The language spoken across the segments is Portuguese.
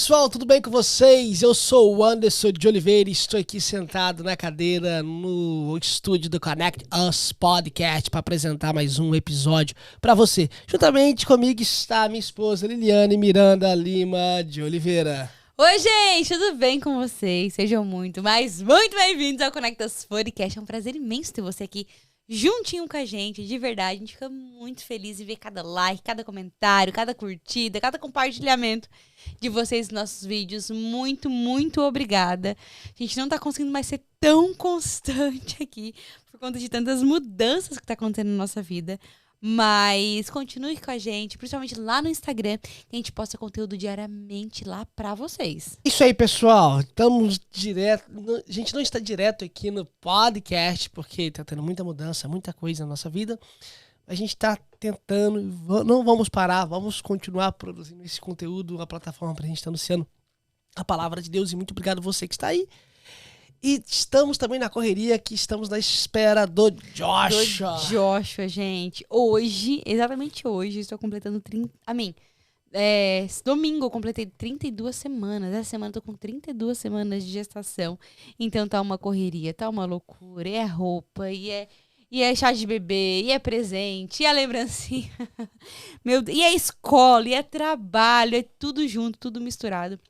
pessoal, tudo bem com vocês? Eu sou o Anderson de Oliveira e estou aqui sentado na cadeira no estúdio do Connect Us Podcast para apresentar mais um episódio para você. Juntamente comigo está minha esposa Liliane Miranda Lima de Oliveira. Oi, gente, tudo bem com vocês? Sejam muito bem-vindos ao Connect Us Podcast. É um prazer imenso ter você aqui juntinho com a gente, de verdade. A gente fica muito feliz em ver cada like, cada comentário, cada curtida, cada compartilhamento de vocês nos nossos vídeos. Muito obrigada. A gente não tá conseguindo mais ser tão constante aqui por conta de tantas mudanças que tá acontecendo na nossa vida. Mas continue com a gente, principalmente lá no Instagram, que a gente posta conteúdo diariamente lá pra vocês. Isso aí, pessoal. Estamos direto. A gente não está direto aqui no podcast, porque tá tendo muita mudança, muita coisa na nossa vida. A gente está tentando, não vamos parar, vamos continuar produzindo esse conteúdo, a plataforma pra gente estar anunciando a palavra de Deus. E muito obrigado a você que está aí. E estamos também na correria, que estamos na espera do Joshua. Gente. Exatamente hoje, estou completando 30... domingo eu completei 32 semanas. Essa semana eu tô com 32 semanas de gestação. Então tá uma correria, tá uma loucura. E é roupa, e é chá de bebê, e é presente, e é lembrancinha. Meu Deus, e é escola, e é trabalho, é tudo junto, tudo misturado.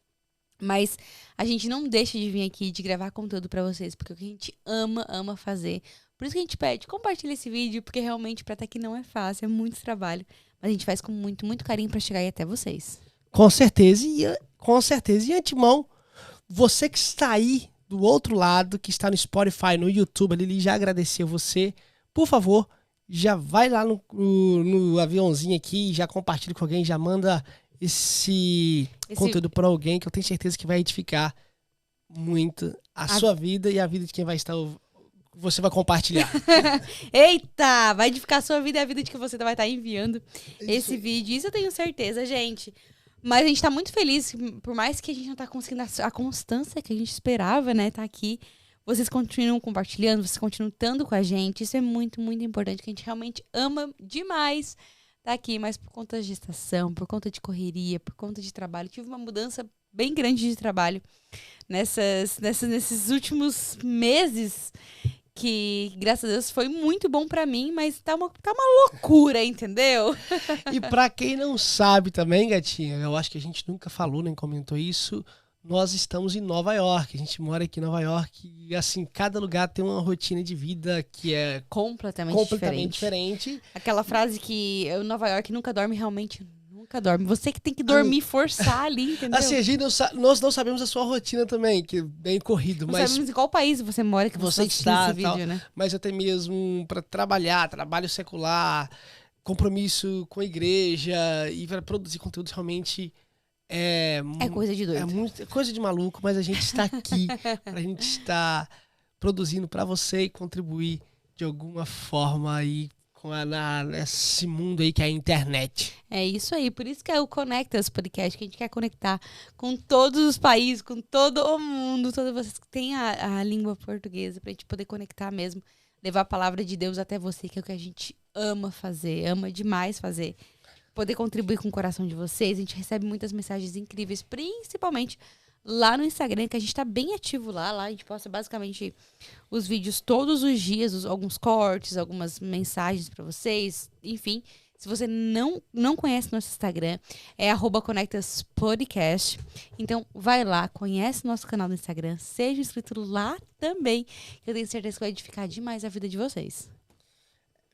Mas a gente não deixa de vir aqui, de gravar conteúdo pra vocês, porque o que a gente ama fazer. Por isso que a gente pede, compartilha esse vídeo, porque realmente pra estar aqui não é fácil, é muito trabalho. Mas a gente faz com muito carinho pra chegar aí até vocês. Com certeza. E antemão, você que está aí do outro lado, que está no Spotify, no YouTube, a Lili já agradeceu você. Por favor, já vai lá no aviãozinho aqui, já compartilha com alguém, já manda esse conteúdo para alguém, que eu tenho certeza que vai edificar muito a sua vida e a vida de quem vai estar você vai compartilhar. Eita, vai edificar a sua vida e a vida de que você vai estar enviando esse vídeo. Isso eu tenho certeza, gente. Mas a gente tá muito feliz, por mais que a gente não tá conseguindo a constância que a gente esperava, né, tá aqui. Vocês continuam compartilhando, vocês continuam estando com a gente. Isso é muito importante, que a gente realmente ama demais tá aqui, mas por conta da gestação, por conta de correria, por conta de trabalho, tive uma mudança bem grande de trabalho nesses últimos meses, que, graças a Deus, foi muito bom pra mim, mas tá uma loucura, entendeu? E pra quem não sabe também, gatinha, eu acho que a gente nunca falou, nem comentou isso, nós estamos em Nova York, a gente mora aqui em Nova York e, assim, cada lugar tem uma rotina de vida que é completamente diferente. Aquela frase que Nova York nunca dorme, realmente nunca dorme. Você que tem que dormir, forçar ali, entendeu? Assim, nós não sabemos a sua rotina também, que é bem corrido. Não mas sabemos em qual país você mora, que você está esse vídeo, né? Mas até mesmo para trabalhar, trabalho secular, compromisso com a igreja e para produzir conteúdo realmente... É coisa de doido. É coisa de maluco, mas a gente está aqui pra gente estar produzindo para você e contribuir de alguma forma aí nesse mundo aí que é a internet. É isso aí, por isso que é o Connect Us Podcast, que a gente quer conectar com todos os países, com todo o mundo, todos vocês que têm a língua portuguesa, pra gente poder conectar mesmo, levar a palavra de Deus até você, que é o que a gente ama fazer, ama demais fazer. Poder contribuir com o coração de vocês. A gente recebe muitas mensagens incríveis, principalmente lá no Instagram, que a gente tá bem ativo lá. Lá a gente posta basicamente os vídeos todos os dias, alguns cortes, algumas mensagens pra vocês. Enfim, se você não conhece nosso Instagram, é @ConnectUsPodcast. Então, vai lá, conhece nosso canal no Instagram, seja inscrito lá também, que eu tenho certeza que vai edificar demais a vida de vocês.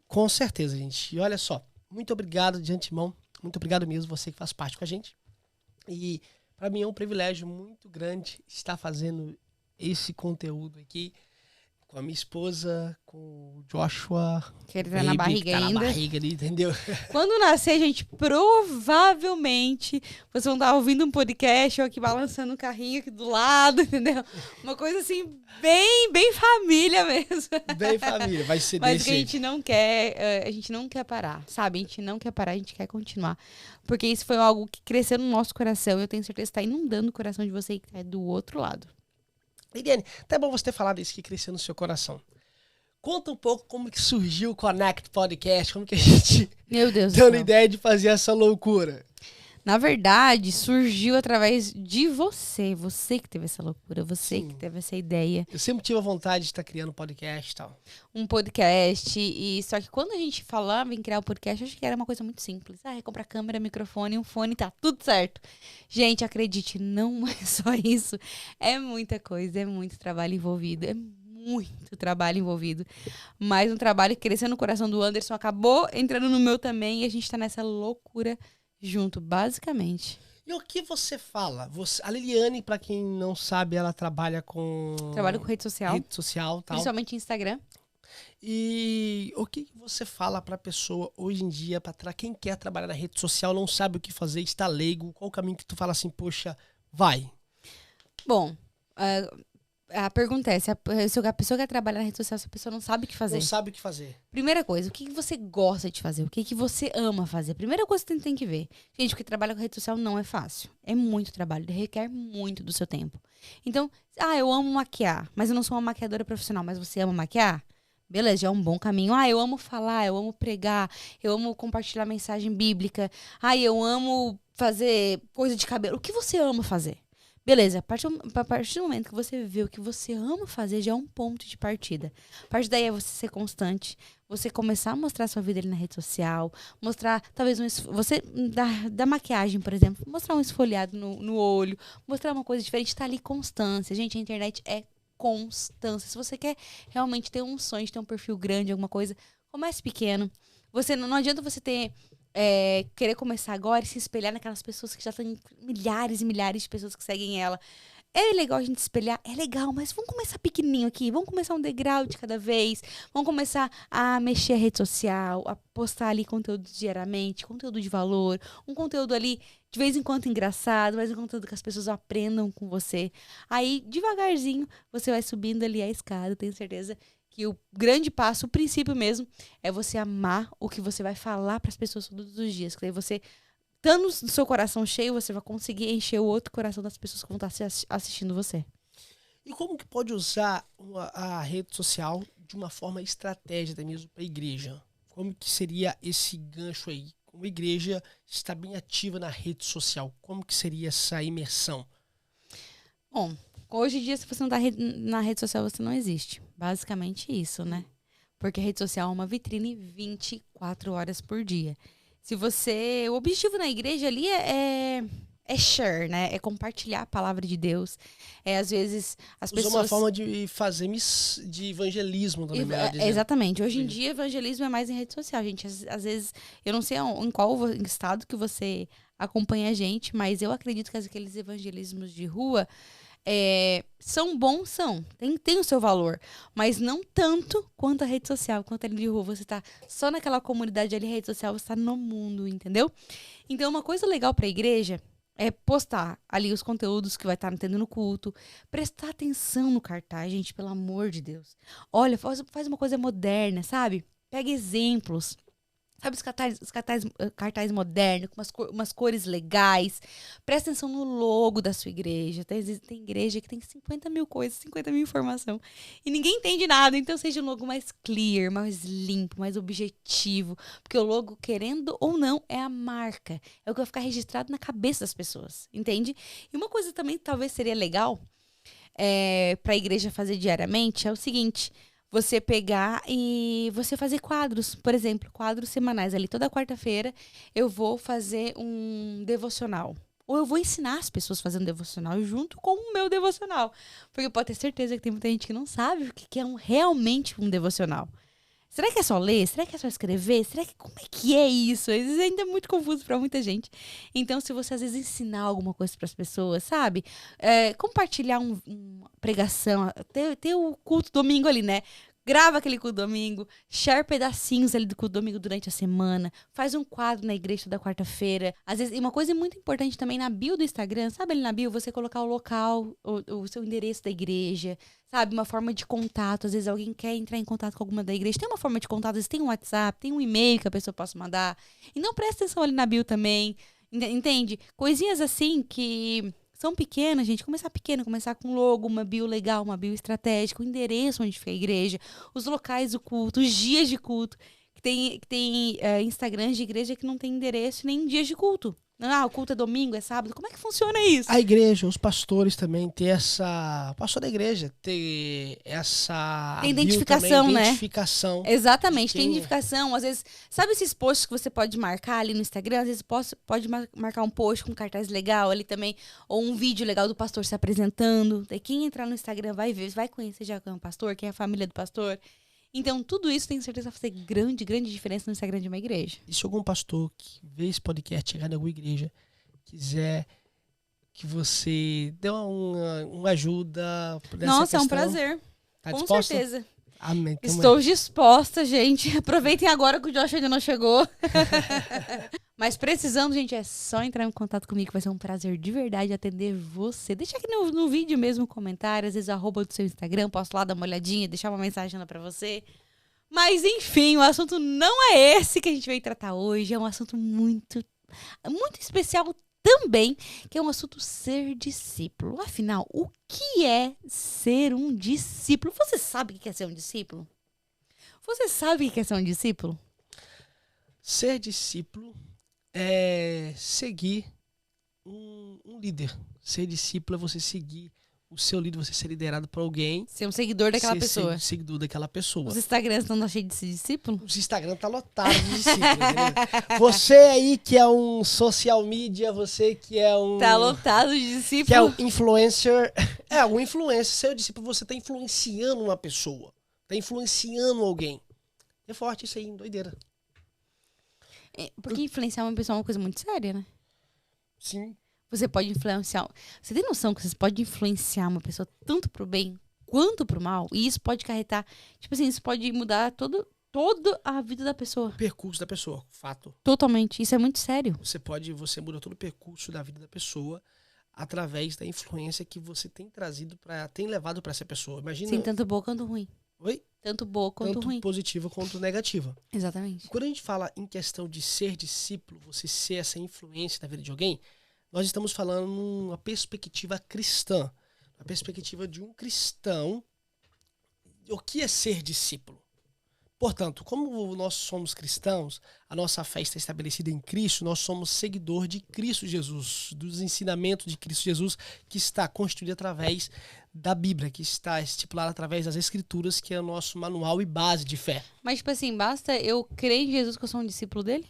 Com certeza, gente. E olha só, muito obrigado de antemão, muito obrigado mesmo você que faz parte com a gente. E para mim é um privilégio muito grande estar fazendo esse conteúdo aqui com a minha esposa, com o Joshua. Que ele tá na barriga ainda. Na barriga ali, entendeu? Quando nascer, gente, provavelmente vocês vão estar ouvindo um podcast ou aqui balançando o carrinho aqui do lado, entendeu? Uma coisa assim, bem família mesmo. Bem família, vai ser Mas desse. que a gente não quer parar, sabe? A gente não quer parar, a gente quer continuar. Porque isso foi algo que cresceu no nosso coração e eu tenho certeza que está inundando o coração de você que é do outro lado. Liliane, até bom você ter falado isso que cresceu no seu coração. Conta um pouco como que surgiu o Connect Podcast, como que a gente Meu Deus deu do a céu. ideia de fazer essa loucura. Na verdade, surgiu através de você. Você que teve essa loucura, você Sim. que teve essa ideia. Eu sempre tive a vontade de estar criando um podcast e tal. Um podcast. E só que quando a gente falava em criar um podcast, eu acho que era uma coisa muito simples. Ah, é comprar câmera, microfone, um fone, tá tudo certo. Gente, acredite, não é só isso. É muita coisa, é muito trabalho envolvido. É muito trabalho envolvido. Mas um trabalho que cresceu no coração do Anderson, acabou entrando no meu também. E a gente tá nessa loucura junto, basicamente. E o que você fala? A Liliane, pra quem não sabe, ela trabalha com... Trabalho com rede social, rede social e tal. principalmente Instagram. E o que você fala pra pessoa hoje em dia, pra quem quer trabalhar na rede social, não sabe o que fazer, está leigo, qual o caminho que tu fala assim, poxa, vai? Bom, a pergunta é, se a pessoa quer trabalhar na rede social, se a pessoa não sabe o que fazer. Não sabe o que fazer. Primeira coisa, o que você gosta de fazer? O que você ama fazer? Primeira coisa que você tem que ver. Gente, porque trabalhar com rede social não é fácil. É muito trabalho, requer muito do seu tempo. Então, eu amo maquiar, mas eu não sou uma maquiadora profissional, mas você ama maquiar? Beleza, já é um bom caminho. Eu amo falar, eu amo pregar, eu amo compartilhar mensagem bíblica. Eu amo fazer coisa de cabelo. O que você ama fazer? Beleza, a partir do momento que você vê o que você ama fazer, já é um ponto de partida. A partir daí é você ser constante, você começar a mostrar a sua vida ali na rede social, mostrar, talvez, você, da maquiagem, por exemplo, mostrar um esfoliado no olho, mostrar uma coisa diferente, tá ali constância. Gente, a internet é constância. Se você quer realmente ter um sonho de ter um perfil grande, alguma coisa, comece pequeno. Não adianta você querer começar agora e se espelhar naquelas pessoas que já têm milhares e milhares de pessoas que seguem ela. É legal a gente se espelhar, é legal, mas vamos começar pequenininho aqui, vamos começar um degrau de cada vez, vamos começar a mexer a rede social, a postar ali conteúdo diariamente, conteúdo de valor, um conteúdo ali de vez em quando engraçado, mas um conteúdo que as pessoas aprendam com você. Aí, devagarzinho, você vai subindo ali a escada, tenho certeza que o grande passo, o princípio mesmo, é você amar o que você vai falar para as pessoas todos os dias. Que daí você, estando no seu coração cheio, você vai conseguir encher o outro coração das pessoas que vão estar assistindo você. E como que pode usar a rede social de uma forma estratégica mesmo para a igreja? Como que seria esse gancho aí? Como a igreja está bem ativa na rede social? Como que seria essa imersão? Bom, hoje em dia, se você não está na rede social, você não existe. Basicamente isso, né? Porque a rede social é uma vitrine 24 horas por dia. O objetivo na igreja ali é share, né? É compartilhar a palavra de Deus. Às vezes, as pessoas... Usa uma forma de fazer de evangelismo também, melhor dizendo. Exatamente. Hoje em dia, evangelismo é mais em rede social, gente. Às vezes, eu não sei em qual estado que você acompanha a gente, mas eu acredito que aqueles evangelismos de rua... são bons, tem o seu valor, mas não tanto quanto a rede social, quanto ali de rua. Você tá só naquela comunidade ali, rede social, você tá no mundo, entendeu? Então, uma coisa legal pra igreja é postar ali os conteúdos que vai estar tendo no culto, prestar atenção no cartaz, gente, pelo amor de Deus. Olha, faz uma coisa moderna, sabe? Pega exemplos. Sabe os cartazes modernos, com umas cores legais. Presta atenção no logo da sua igreja. Tem igreja que tem 50 mil coisas, 50 mil informação. E ninguém entende nada. Então seja um logo mais clear, mais limpo, mais objetivo. Porque o logo, querendo ou não, é a marca. É o que vai ficar registrado na cabeça das pessoas. Entende? E uma coisa também que talvez seria legal para a igreja fazer diariamente é o seguinte... Você pegar e você fazer quadros, por exemplo, quadros semanais. Ali toda quarta-feira eu vou fazer um devocional. Ou eu vou ensinar as pessoas a fazer um devocional junto com o meu devocional. Porque pode ter certeza que tem muita gente que não sabe o que é realmente um devocional. Será que é só ler? Será que é só escrever? Como é que é isso? Às vezes ainda é muito confuso para muita gente. Então, se você às vezes ensinar alguma coisa para as pessoas, sabe? Compartilhar uma pregação, ter o culto domingo ali, né? Grava aquele culto domingo, share pedacinhos ali do culto domingo durante a semana, faz um quadro na igreja toda quarta-feira. Às vezes, e uma coisa muito importante também na bio do Instagram, sabe ali na bio, você colocar o local, o seu endereço da igreja, sabe? Uma forma de contato. Às vezes alguém quer entrar em contato com alguma da igreja. Tem uma forma de contato, às vezes tem um WhatsApp, tem um e-mail que a pessoa possa mandar. E não presta atenção ali na bio também, entende? Coisinhas assim que... são pequenas, gente. Começar pequeno, começar com logo, uma bio legal, uma bio estratégica, o endereço onde fica a igreja, os locais do culto, os dias de culto. Que tem Instagrams de igreja que não tem endereço nem dias de culto. O culto é domingo, é sábado. Como é que funciona isso? A igreja, os pastores também ter essa... O pastor da igreja ter essa... Tem identificação, também, né? Identificação. Exatamente, tem Quem é. identificação. Às vezes, sabe esses posts que você pode marcar ali no Instagram? Às vezes pode marcar um post com cartaz legal ali também, ou um vídeo legal do pastor se apresentando. Daí quem entrar no Instagram vai ver, vai conhecer já quem é o pastor, quem é a família do pastor. Então, tudo isso tenho certeza vai fazer grande, grande diferença no Instagram de uma igreja. E se algum pastor que vê esse podcast chegar na alguma igreja, quiser que você dê uma ajuda nessa Nossa, questão, é um prazer. Tá Com disposta? certeza. Amém. Tamo Estou disposta, gente. Aproveitem agora que o Josh ainda não chegou. Mas precisando, gente, é só entrar em contato comigo. Vai ser um prazer de verdade atender você. Deixa aqui no vídeo mesmo um comentário. Às vezes @ do seu Instagram. Posso lá dar uma olhadinha, deixar uma mensagem lá pra você. Mas enfim, o assunto não é esse que a gente veio tratar hoje. É um assunto muito, muito especial também, que é um assunto ser discípulo. Afinal, o que é ser um discípulo? Você sabe o que é ser um discípulo? Você sabe o que é ser um discípulo? Ser discípulo é seguir um líder. Ser discípulo é você seguir o seu líder, você ser liderado por alguém. Ser um seguidor daquela ser pessoa. Seguidor daquela pessoa. Os Instagrams estão cheios de discípulo? Os Instagram tá lotado de discípulos. Entendeu? Você aí que é um social media, você que é um... Tá lotado de discípulo. Que é um influencer. É, um influencer. Ser discípulo, você tá influenciando uma pessoa. Tá influenciando alguém. É forte isso aí, doideira. Porque influenciar uma pessoa é uma coisa muito séria, né? Sim. Você pode influenciar... Você tem noção que você pode influenciar uma pessoa tanto pro bem quanto pro mal? E isso pode acarretar... Tipo assim, isso pode mudar toda a vida da pessoa. O percurso da pessoa, fato. Totalmente. Isso é muito sério. Você muda todo o percurso da vida da pessoa através da influência que você tem trazido tem levado para essa pessoa. Imagina... Sim, tanto boa quanto ruim. Oi? Tanto boa quanto tanto ruim. Positiva quanto negativa. Exatamente. Quando a gente fala em questão de ser discípulo, você ser essa influência na vida de alguém, nós estamos falando numa perspectiva cristã. Na perspectiva de um cristão, o que é ser discípulo? Portanto, como nós somos cristãos, a nossa fé está estabelecida em Cristo, nós somos seguidor de Cristo Jesus, dos ensinamentos de Cristo Jesus, que está constituído através da Bíblia, que está estipulado através das Escrituras, que é o nosso manual e base de fé. Mas, tipo assim, basta eu crer em Jesus que eu sou um discípulo dele?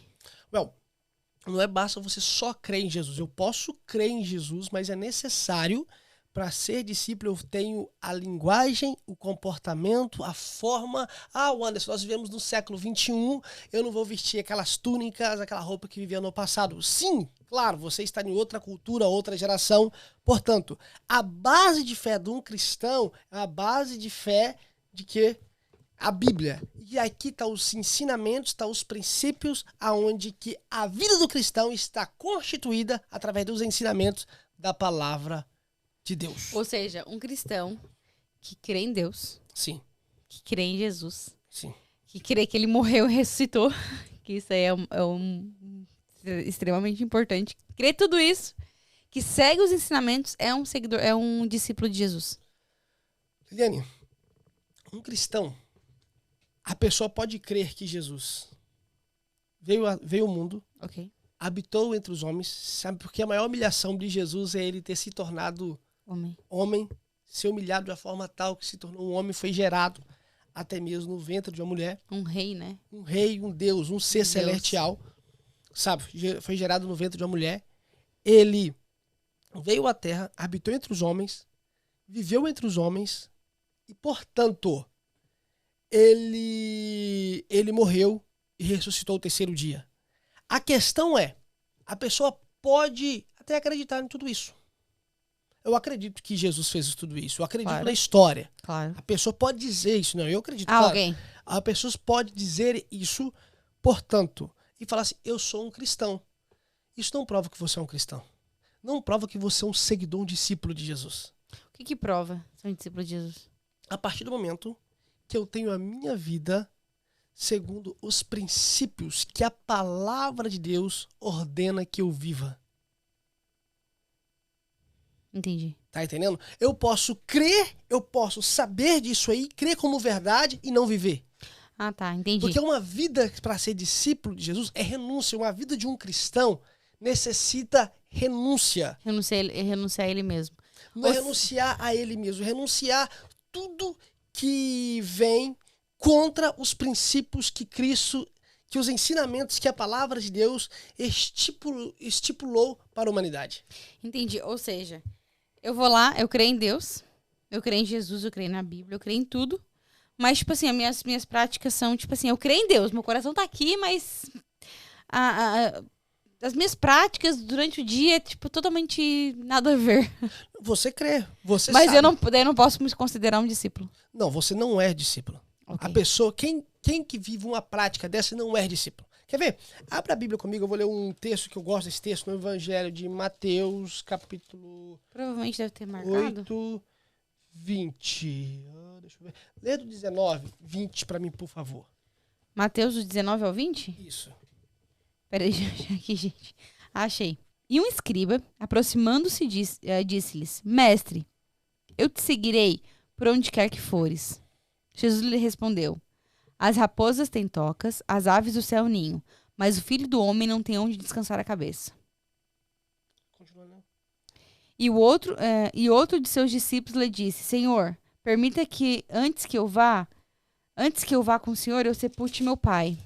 Não é basta você só crer em Jesus. Eu posso crer em Jesus, mas é necessário, para ser discípulo, eu tenho a linguagem, o comportamento, a forma. Anderson, nós vivemos no século XXI, eu não vou vestir aquelas túnicas, aquela roupa que vivia no passado. Sim, claro, você está em outra cultura, outra geração. Portanto, a base de fé de um cristão é a base de fé de que a Bíblia. E aqui estão os ensinamentos, estão os princípios aonde que a vida do cristão está constituída através dos ensinamentos da palavra de Deus. Ou seja, um cristão que crê em Deus. Sim. Que crê em Jesus. Sim. Que crê que ele morreu e ressuscitou. Que isso aí é extremamente importante. Crê tudo isso. Que segue os ensinamentos, é um seguidor, é um discípulo de Jesus. Liliane, um cristão, a pessoa pode crer que Jesus veio ao mundo, Ok. habitou entre os homens, sabe? Porque a maior humilhação de Jesus é ele ter se tornado homem, ser humilhado de uma forma tal que se tornou um homem, foi gerado até mesmo no ventre de uma mulher. Um rei, né? Um rei, um Deus, um ser celestial, sabe? Foi gerado no ventre de uma mulher. Ele veio à terra, habitou entre os homens, viveu entre os homens e, portanto, ele morreu e ressuscitou o terceiro dia. A questão é, a pessoa pode até acreditar em tudo isso. Eu acredito que Jesus fez tudo isso. Eu acredito na história. Claro. A pessoa pode dizer isso. Não, eu acredito. Alguém. A pessoa pode dizer isso, portanto, e falar assim, eu sou um cristão. Isso não prova que você é um cristão. Não prova que você é um seguidor, um discípulo de Jesus. O que prova ser um discípulo de Jesus? A partir do momento que eu tenho a minha vida segundo os princípios que a palavra de Deus ordena que eu viva. Entendi. Tá entendendo? Eu posso crer, eu posso saber disso aí, crer como verdade e não viver. Ah, tá. Entendi. Porque uma vida para ser discípulo de Jesus é renúncia. Uma vida de um cristão necessita renúncia. Renunciar a ele mesmo. Não é renunciar a ele mesmo, renunciar tudo que vem contra os princípios que Cristo, que os ensinamentos que a palavra de Deus estipulou para a humanidade. Entendi. Ou seja, eu vou lá, eu creio em Deus, eu creio em Jesus, eu creio na Bíblia, eu creio em tudo. Mas, tipo assim, as minhas práticas são, tipo assim, eu creio em Deus, meu coração tá aqui, mas as minhas práticas durante o dia é, tipo, totalmente nada a ver. Você crê, você Mas sabe. eu não posso me considerar um discípulo. Não, você não é discípulo. Ok. A pessoa, quem que vive uma prática dessa não é discípulo. Quer ver? Abra a Bíblia comigo, eu vou ler um texto que eu gosto desse texto, no Evangelho de Mateus, capítulo Provavelmente deve ter marcado. 8, 20. Deixa eu ver. Lê do 19, 20 pra mim, por favor. Mateus, do 19 ao 20? Isso. Peraí, deixa eu achar aqui, gente. Achei. E um escriba, aproximando-se, disse-lhes: Mestre, eu te seguirei por onde quer que fores. Jesus lhe respondeu: As raposas têm tocas, as aves do céu ninho, mas o filho do homem não tem onde descansar a cabeça. Continua, né? E outro de seus discípulos lhe disse: Senhor, permita que antes que eu vá com o Senhor, eu sepulte meu pai.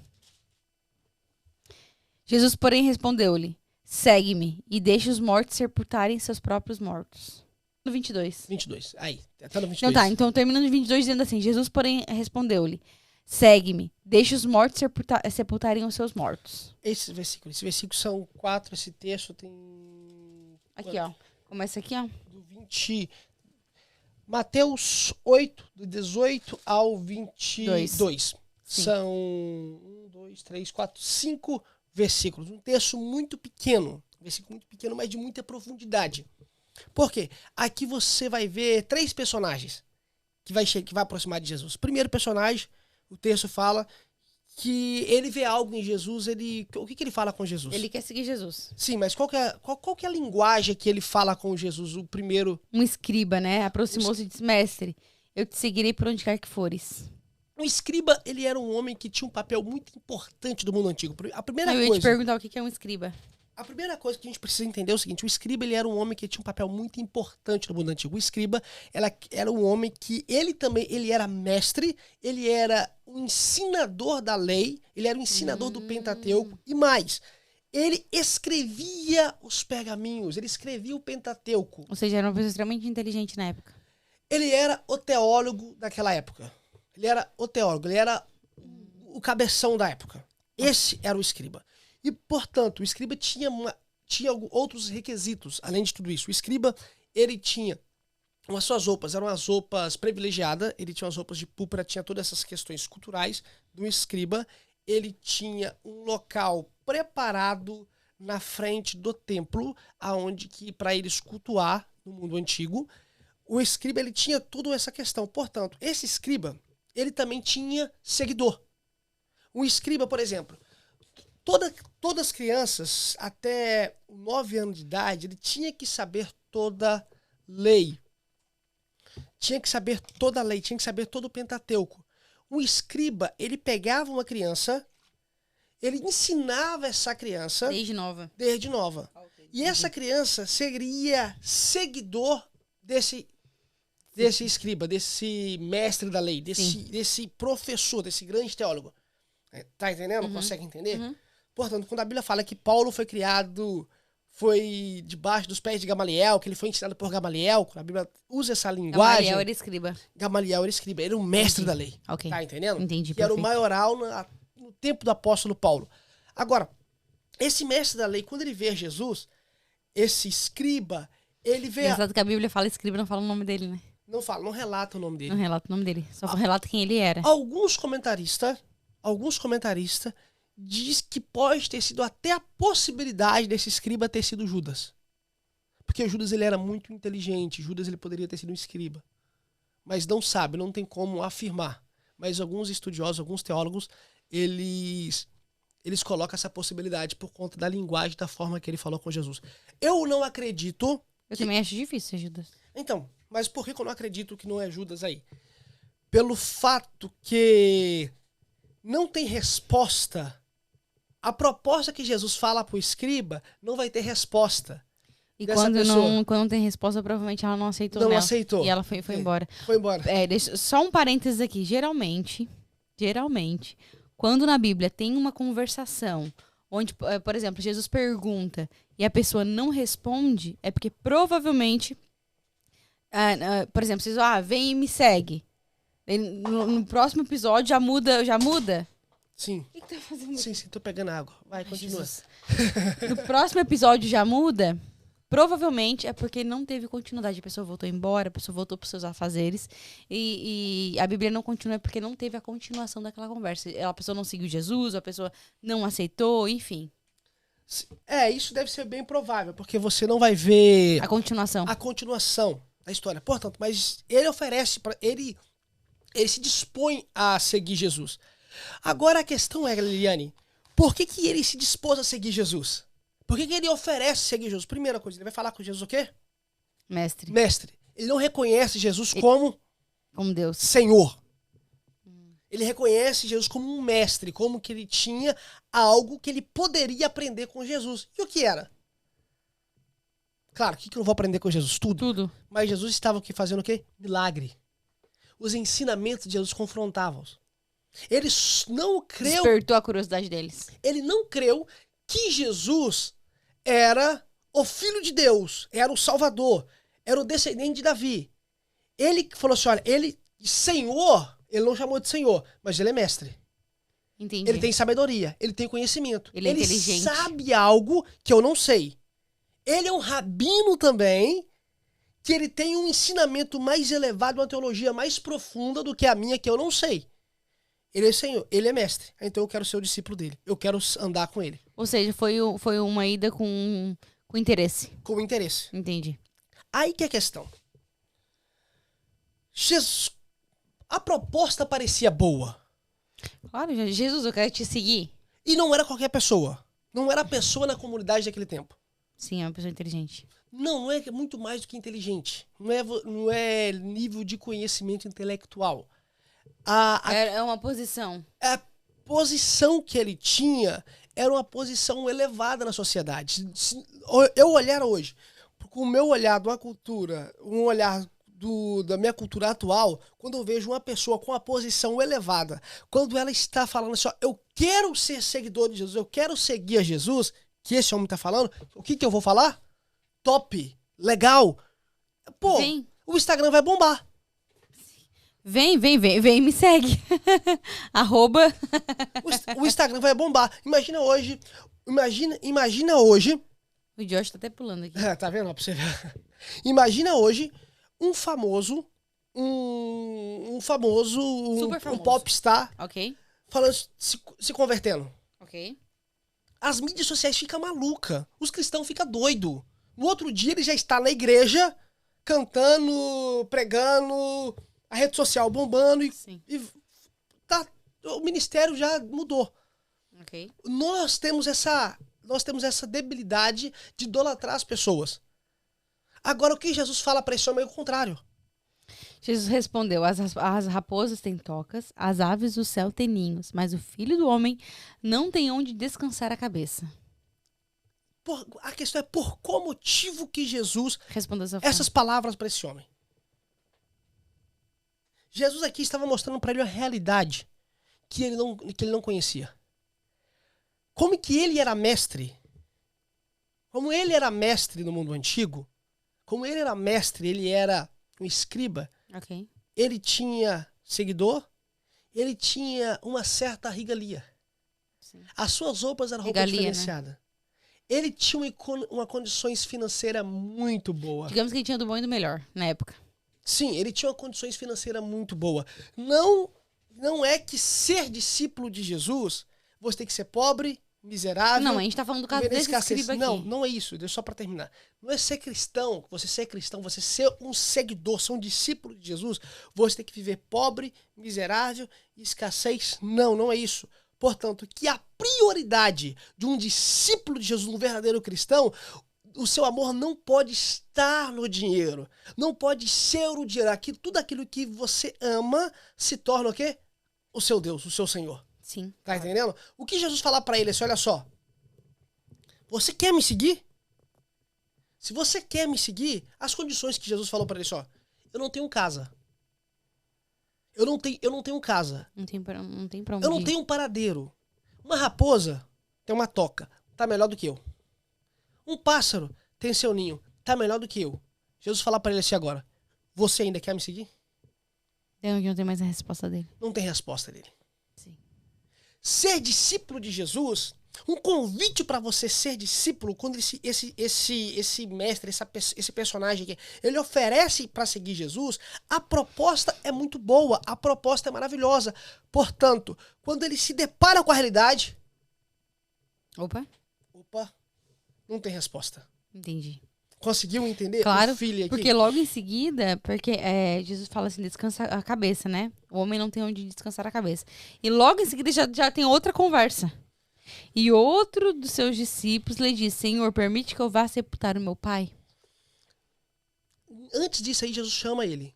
Jesus, porém, respondeu-lhe: Segue-me e deixe os mortos sepultarem seus próprios mortos. No 22. 22. Aí, tá no 22. Então tá, então terminando no 22 dizendo assim: Jesus, porém, respondeu-lhe: Segue-me, deixe os mortos sepultarem os seus mortos. Esses versículos são 4, esse texto tem... Aqui, ó. Começa aqui, ó. Do 20... Mateus 8, do 18 ao 22. São 1, 2, 3, 4, 5 versículos. Um texto muito pequeno. Versículo muito pequeno, mas de muita profundidade. Por quê? Aqui você vai ver 3 personagens que vai aproximar de Jesus. O primeiro personagem, o texto fala que ele vê algo em Jesus. O que ele fala com Jesus? Ele quer seguir Jesus. Sim, mas qual que é a linguagem que ele fala com Jesus? O primeiro... Um escriba, né? Aproximou-se e disse: Mestre, eu te seguirei por onde quer que fores. O escriba, ele era um homem que tinha um papel muito importante do mundo antigo. Eu ia te perguntar o que é um escriba. A primeira coisa que a gente precisa entender é o seguinte: o escriba, ele era um homem que tinha um papel muito importante no mundo antigo. O escriba era um homem que ele era mestre, ele era um ensinador da lei, ele era um ensinador do Pentateuco e mais, ele escrevia os pergaminhos, ele escrevia o Pentateuco. Ou seja, era uma pessoa extremamente inteligente na época. Ele era o teólogo daquela época. Ele era o teólogo, ele era o cabeção da época. Esse era o escriba. E, portanto, o escriba tinha outros requisitos, além de tudo isso. O escriba, ele tinha as suas roupas, eram as roupas privilegiadas, ele tinha as roupas de púrpura, tinha todas essas questões culturais do escriba. Ele tinha um local preparado na frente do templo, aonde que para eles cultuar no mundo antigo. O escriba, ele tinha toda essa questão. Portanto, esse escriba, ele também tinha seguidor. O escriba, por exemplo, todas as crianças até 9 anos de idade, ele tinha que saber toda lei. Tinha que saber toda a lei, tinha que saber todo o Pentateuco. O escriba, ele pegava uma criança, ele ensinava essa criança... Desde nova. Okay. E essa criança seria seguidor desse escriba, desse mestre da lei, desse professor, desse grande teólogo. Tá entendendo? Consegue entender? Portanto, quando a Bíblia fala que Paulo foi debaixo dos pés de Gamaliel, que ele foi ensinado por Gamaliel, quando a Bíblia usa essa linguagem... Gamaliel era escriba. Ele era o mestre da lei. Okay. Tá entendendo? Entendi, que era o maioral no tempo do apóstolo Paulo. Agora, esse mestre da lei, quando ele vê Jesus, esse escriba, ele vê... Engraçado que a Bíblia fala escriba, não fala o nome dele, né? Não relata o nome dele. Não relata o nome dele, só relata quem ele era. Alguns comentaristas diz que pode ter sido até a possibilidade desse escriba ter sido Judas. Porque Judas, ele era muito inteligente. Judas, ele poderia ter sido um escriba. Mas não sabe, não tem como afirmar. Mas alguns estudiosos, alguns teólogos, eles colocam essa possibilidade por conta da linguagem, da forma que ele falou com Jesus. Eu não acredito... Eu também acho difícil ser Judas. Então, mas por que eu não acredito que não é Judas aí? Pelo fato que não tem resposta a proposta que Jesus fala pro escriba não vai ter resposta. E dessa quando pessoa. não tem resposta, provavelmente ela não aceitou Não nela. aceitou. E ela foi embora. Foi embora. Só um parênteses aqui. Geralmente, quando na Bíblia tem uma conversação onde, por exemplo, Jesus pergunta e a pessoa não responde, é porque provavelmente, por exemplo, vocês vem e me segue. No próximo episódio já muda? Sim. O que tá fazendo? Sim, tô pegando água. Vai, continua. No próximo episódio já muda? Provavelmente é porque não teve continuidade. A pessoa voltou embora, a pessoa voltou para os seus afazeres. E a Bíblia não continua porque não teve a continuação daquela conversa. A pessoa não seguiu Jesus, a pessoa não aceitou, enfim. Isso deve ser bem provável, porque você não vai ver A continuação da história. Portanto, mas ele oferece para ele se dispõe a seguir Jesus. Agora a questão é, Liliane, por que ele se dispôs a seguir Jesus? Por que ele oferece seguir Jesus? Primeira coisa, ele vai falar com Jesus o quê? Mestre. Ele não reconhece Jesus como Deus. Senhor. Ele reconhece Jesus como um mestre, como que ele tinha algo que ele poderia aprender com Jesus. E o que era? Claro, o que eu não vou aprender com Jesus? Tudo. Mas Jesus estava aqui fazendo o quê? Milagre. Os ensinamentos de Jesus confrontavam-os. Ele não creu... Despertou a curiosidade deles. Ele não creu que Jesus era o Filho de Deus, era o Salvador, era o descendente de Davi. Ele falou assim, olha, Senhor, ele não chamou de Senhor, mas ele é mestre. Entendi. Ele tem sabedoria, ele tem conhecimento. Ele é inteligente. Sabe algo que eu não sei. Ele é um rabino também, que ele tem um ensinamento mais elevado, uma teologia mais profunda do que a minha, que eu não sei. Ele é Senhor, ele é mestre. Então eu quero ser o discípulo dele. Eu quero andar com ele. Ou seja, foi uma ida com interesse. Com interesse. Entendi. Aí que é a questão. A proposta parecia boa. Claro, Jesus, eu quero te seguir. E não era qualquer pessoa. Não era a pessoa na comunidade daquele tempo. Sim, é uma pessoa inteligente. Não é muito mais do que inteligente. Não é nível de conhecimento intelectual. É uma posição. A posição que ele tinha era uma posição elevada na sociedade. Eu olhar hoje, com o meu olhar de uma cultura, um olhar da minha cultura atual, quando eu vejo uma pessoa com uma posição elevada, quando ela está falando assim, ó, eu quero ser seguidor de Jesus, eu quero seguir a Jesus, que esse homem está falando, o que eu vou falar? Top, legal. Pô, o Instagram vai bombar. Vem, me segue. @ O Instagram vai bombar. Imagina hoje. O Josh tá até pulando aqui. Tá vendo? Pra você ver. Imagina hoje um famoso. Um popstar. Ok. Falando, se convertendo. Ok. As mídias sociais ficam malucas. Os cristãos ficam doidos. No outro dia ele já está na igreja, cantando, pregando, a rede social bombando o ministério já mudou. Okay. Nós temos essa debilidade de idolatrar as pessoas. Agora o que Jesus fala para esse homem é o contrário. Jesus respondeu, as raposas têm tocas, as aves do céu têm ninhos, mas o filho do homem não tem onde descansar a cabeça. A questão é por qual motivo que Jesus respondeu essas palavras para esse homem. Jesus aqui estava mostrando para ele a realidade que ele não conhecia. Como que ele era mestre? Como ele era mestre no mundo antigo, como ele era mestre, ele era um escriba, okay. Ele tinha seguidor, ele tinha uma certa regalia. Sim. As suas roupas eram roupas diferenciadas. Né? Ele tinha uma condições financeiras muito boa. Digamos que ele tinha do bom e do melhor na época. Sim, ele tinha uma condições financeiras muito boa. Não é que ser discípulo de Jesus, você tem que ser pobre, miserável. Não, a gente tá falando do caso desse escriba aqui. Não é isso, só para terminar. Não é ser cristão, você ser um seguidor, ser um discípulo de Jesus, você tem que viver pobre, miserável, escassez. Não é isso. Portanto, que a prioridade de um discípulo de Jesus, um verdadeiro cristão, o seu amor não pode estar no dinheiro. Não pode ser o dinheiro. Tudo aquilo que você ama se torna o quê? O seu Deus, o seu Senhor. Sim. Tá entendendo? O que Jesus falar pra ele é assim, olha só. Você quer me seguir? Se você quer me seguir, as condições que Jesus falou pra ele, só. Eu não tenho casa. Eu não tenho casa. Não tem pra onde Eu não ir. tenho um paradeiro. Uma raposa tem uma toca. Tá melhor do que eu. Um pássaro tem seu ninho. Tá melhor do que eu. Jesus falar pra ele assim agora. Você ainda quer me seguir? Não tem mais a resposta dele. Não tem resposta dele. Sim. Ser discípulo de Jesus, um convite para você ser discípulo, quando esse mestre, esse personagem aqui, ele oferece para seguir Jesus, a proposta é muito boa, a proposta é maravilhosa. Portanto, quando ele se depara com a realidade, Opa, não tem resposta. entendi. Conseguiu entender? Claro, O filho aqui? porque logo em seguida, Jesus fala assim, descansa a cabeça, né? O homem não tem onde descansar a cabeça. E logo em seguida já tem outra conversa. E outro dos seus discípulos lhe diz, Senhor, permite que eu vá sepultar o meu pai? Antes disso aí, Jesus chama ele.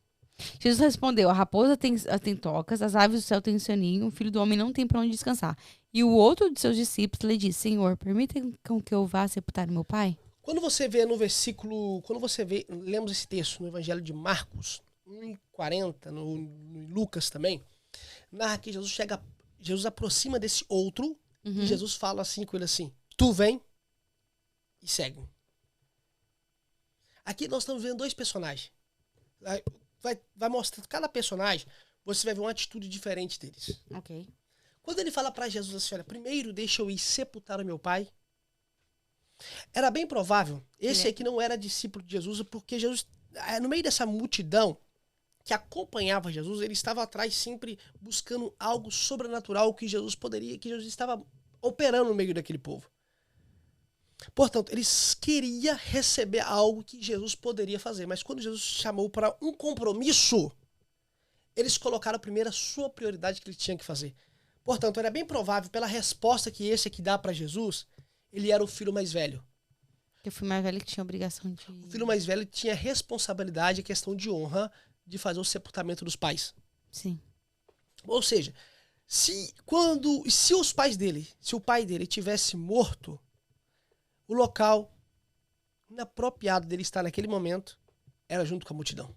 Jesus respondeu, a raposa tem tocas, as aves do céu têm seu ninho, o filho do homem não tem para onde descansar. E o outro de seus discípulos lhe diz, Senhor, permita que eu vá sepultar o meu pai? Quando você vê no versículo, lemos esse texto no Evangelho de Marcos, 1:40, no Lucas também, narra que Jesus aproxima desse outro, e Jesus fala assim com ele assim, tu vem e segue. Aqui nós estamos vendo dois personagens. Vai mostrar cada personagem, você vai ver uma atitude diferente deles. Ok. Quando ele fala para Jesus assim, olha, primeiro deixa eu ir sepultar o meu pai, era bem provável, esse aqui não era discípulo de Jesus, porque Jesus, no meio dessa multidão que acompanhava Jesus, ele estava atrás sempre buscando algo sobrenatural que Jesus estava operando no meio daquele povo. Portanto, eles queriam receber algo que Jesus poderia fazer, mas quando Jesus chamou para um compromisso, eles colocaram primeiro a sua prioridade que ele tinha que fazer. Portanto, era bem provável, pela resposta que esse aqui dá para Jesus, ele era o filho mais velho. Eu fui mais velho que tinha obrigação de... O filho mais velho tinha responsabilidade, a questão de honra, de fazer o sepultamento dos pais. Sim. Ou seja, se o pai dele tivesse morto, o local inapropriado dele estar naquele momento era junto com a multidão.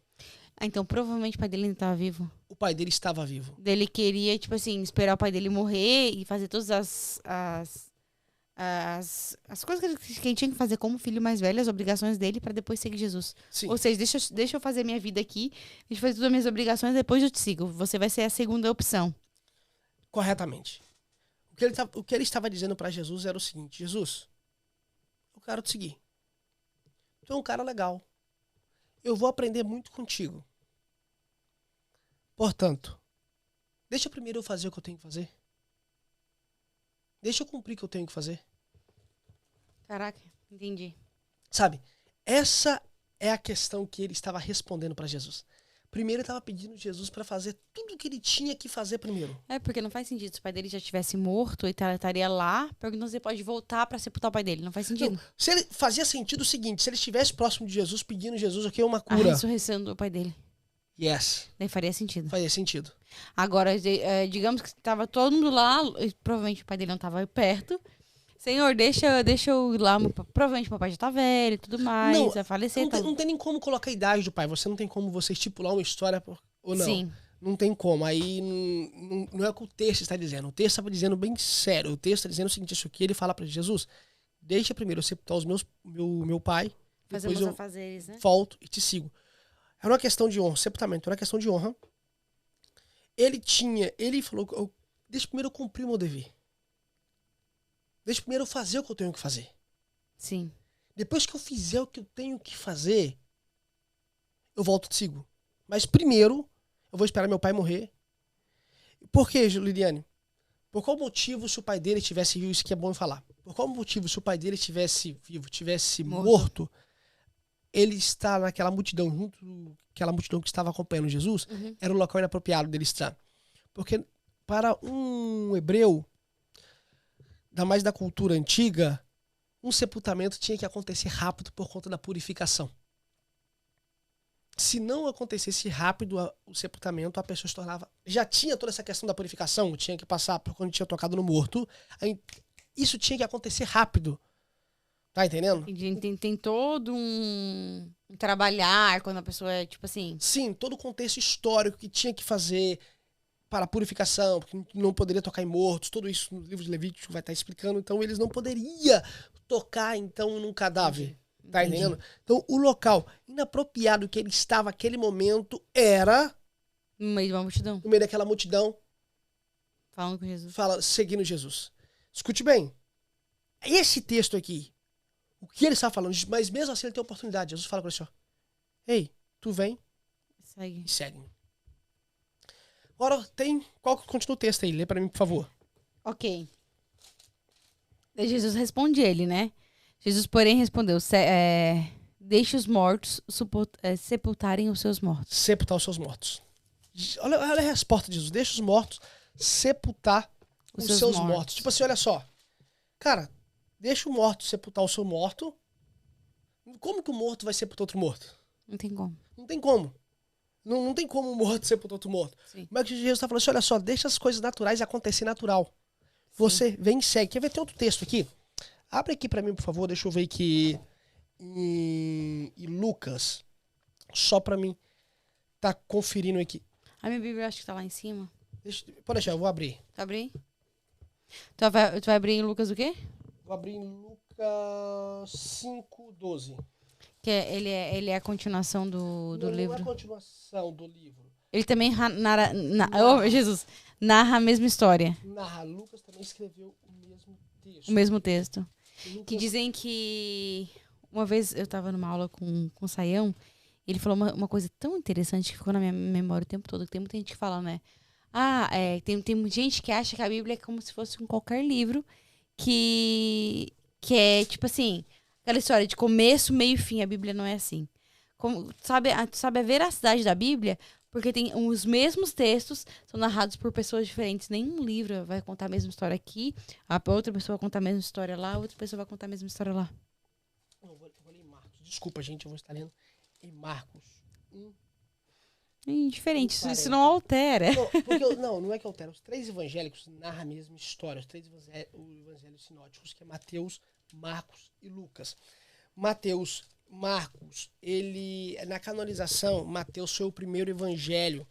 Ah, então provavelmente o pai dele ainda estava vivo. O pai dele estava vivo. Ele queria, tipo assim, esperar o pai dele morrer e fazer todas as coisas que ele tinha que fazer como filho mais velho, as obrigações dele, para depois seguir Jesus. Sim. Ou seja, deixa eu fazer minha vida aqui, deixa eu fazer todas as minhas obrigações, depois eu te sigo. Você vai ser a segunda opção. Corretamente. O que ele estava dizendo para Jesus era o seguinte, Jesus, eu quero te seguir. Tu é um cara legal. Eu vou aprender muito contigo. Portanto, deixa primeiro eu fazer o que eu tenho que fazer. Deixa eu cumprir o que eu tenho que fazer. Caraca, entendi. Sabe, essa é a questão que ele estava respondendo para Jesus. Primeiro ele estava pedindo Jesus para fazer tudo o que ele tinha que fazer primeiro. É, porque não faz sentido. Se o pai dele já tivesse morto, ele estaria lá, perguntando se ele pode voltar para sepultar o pai dele. Não faz sentido. Não, se ele fazia sentido o seguinte, se ele estivesse próximo de Jesus, pedindo Jesus aqui uma A cura. ressurreição do pai dele. Yes. Daí faria sentido. Fazia sentido. Agora, digamos que estava todo mundo lá, e provavelmente o pai dele não estava perto. Senhor, deixa eu ir lá. Provavelmente meu pai já tá velho e tudo mais, Não, vai falecer. Não tem nem como colocar a idade do pai. Você não tem como você estipular uma história ou não. Sim. Não tem como. Aí não é o que o texto está dizendo. O texto estava dizendo bem sério. O texto está dizendo o seguinte, isso aqui, ele fala para Jesus, deixa primeiro eu sepultar meu pai, Fazer depois meus eu afazeres, né? volto e te sigo. Era uma questão de honra. Sepultamento era uma questão de honra. Ele falou, deixa primeiro eu cumprir o meu dever. Deixa primeiro eu fazer o que eu tenho que fazer. Sim. Depois que eu fizer o que eu tenho que fazer, eu volto e te sigo. Mas primeiro, eu vou esperar meu pai morrer. Por quê, Liliane? Por qual motivo, se o pai dele tivesse vivo, isso que é bom falar. Por qual motivo, se o pai dele tivesse vivo, tivesse morto, ele está naquela multidão, aquela multidão que estava acompanhando Jesus, era o local inapropriado dele estar. Porque para um hebreu, ainda mais da cultura antiga, um sepultamento tinha que acontecer rápido por conta da purificação. se não acontecesse rápido o sepultamento, a pessoa se tornava... Já tinha toda essa questão da purificação, tinha que passar por quando tinha tocado no morto. Isso tinha que acontecer rápido. Tá entendendo? Tem todo um trabalhar quando a pessoa é, tipo assim... Sim, todo o contexto histórico que tinha que fazer para a purificação, porque não poderia tocar em mortos, tudo isso no livro de Levítico vai estar explicando. Então, eles não poderiam tocar, então, num cadáver. Tá entendendo? Então, o local inapropriado que ele estava naquele momento era... No meio de uma multidão. No meio daquela multidão. Falando com Jesus. Seguindo Jesus. Escute bem. Esse texto aqui, o que ele está falando, mas mesmo assim ele tem oportunidade. Jesus fala para ele assim, ó, ei, tu vem Segue. e segue-me. Agora, continua o texto aí, lê para mim, por favor. Ok. Daí Jesus responde ele, né? Jesus, porém, respondeu, deixe os mortos sepultarem os seus mortos. Sepultar os seus mortos. Olha a resposta de Jesus. Deixa os mortos sepultar os seus mortos. Tipo assim, olha só. Cara, deixa o morto sepultar o seu morto. Como que o morto vai sepultar outro morto? Não tem como. Não tem como. Não tem como um morto sepultar outro morto. Sim. Mas que Jesus está falando assim, olha só, deixa as coisas naturais acontecer natural. Você vem e segue. Quer ver? Tem outro texto aqui. Abre aqui pra mim, por favor. Deixa eu ver aqui em Lucas. Só pra mim tá conferindo aqui. A minha Bíblia eu acho que tá lá em cima. Pode deixar, eu vou abrir. Tá abrindo? Tu vai abrir em Lucas o quê? Vou abrir em Lucas 5:12. Que ele é a continuação do livro. Não é a continuação do livro. Ele também narra a mesma história. Lucas também escreveu o mesmo texto. O mesmo texto. Lucas... Que dizem que... Uma vez eu tava numa aula com o Saião, ele falou uma coisa tão interessante que ficou na minha memória o tempo todo, que tem muita gente que fala, né? Tem gente que acha que a Bíblia é como se fosse um qualquer livro que é, tipo assim, aquela história de começo, meio e fim. A Bíblia não é assim. Sabe a veracidade da Bíblia? Porque tem os mesmos textos, são narrados por pessoas diferentes. Nenhum livro vai contar a mesma história aqui, a outra pessoa vai contar a mesma história lá, a outra pessoa vai contar a mesma história lá. Eu vou ler em Marcos. Desculpa, gente, eu vou estar lendo em Marcos 1. Diferente, isso não altera. Não é que altera. Os 3 evangélicos narram a mesma história. Os 3 evangelhos sinóticos, que é Mateus, Marcos e Lucas. Marcos, ele, na canonização, Mateus foi o primeiro evangelho.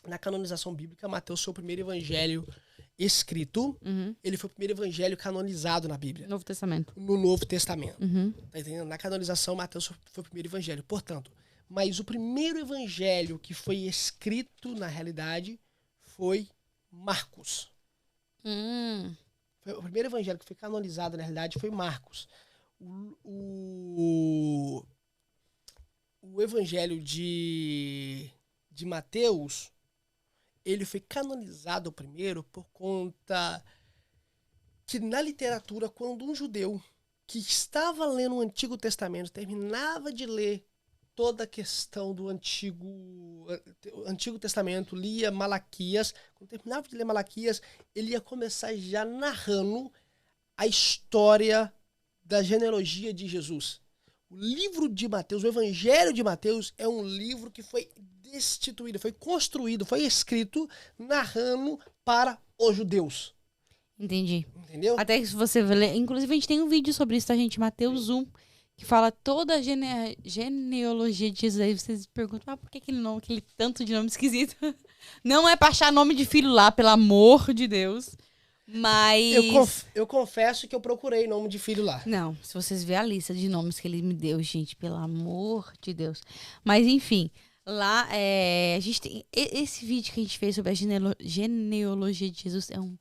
Na canonização bíblica, Mateus foi o primeiro evangelho escrito. Uhum. Ele foi o primeiro evangelho canonizado na Bíblia. Novo Testamento. No Novo Testamento. Uhum. Tá entendendo? Na canonização, Mateus foi o primeiro evangelho. Portanto, mas o primeiro evangelho que foi escrito, na realidade, foi Marcos. O primeiro evangelho que foi canonizado, na realidade, foi Marcos. O evangelho de Mateus, ele foi canonizado primeiro por conta que na literatura, quando um judeu que estava lendo o Antigo Testamento terminava de ler toda a questão do Antigo Testamento, lia Malaquias, quando terminava de ler Malaquias, ele ia começar já narrando a história da genealogia de Jesus. O livro de Mateus, o Evangelho de Mateus, é um livro que foi destituído, foi construído, foi escrito narrando para os judeus. Entendi. Entendeu? Até que se você ler, inclusive a gente tem um vídeo sobre isso, tá, gente? Mateus 1, que fala toda a genealogia de Jesus. Aí vocês perguntam, por que aquele tanto de nome esquisito? Não é pra achar nome de filho lá, pelo amor de Deus. Mas... Eu confesso que eu procurei nome de filho lá. Não, se vocês verem a lista de nomes que ele me deu, gente, pelo amor de Deus. Mas, enfim, lá a gente tem... Esse vídeo que a gente fez sobre a genealogia de Jesus é um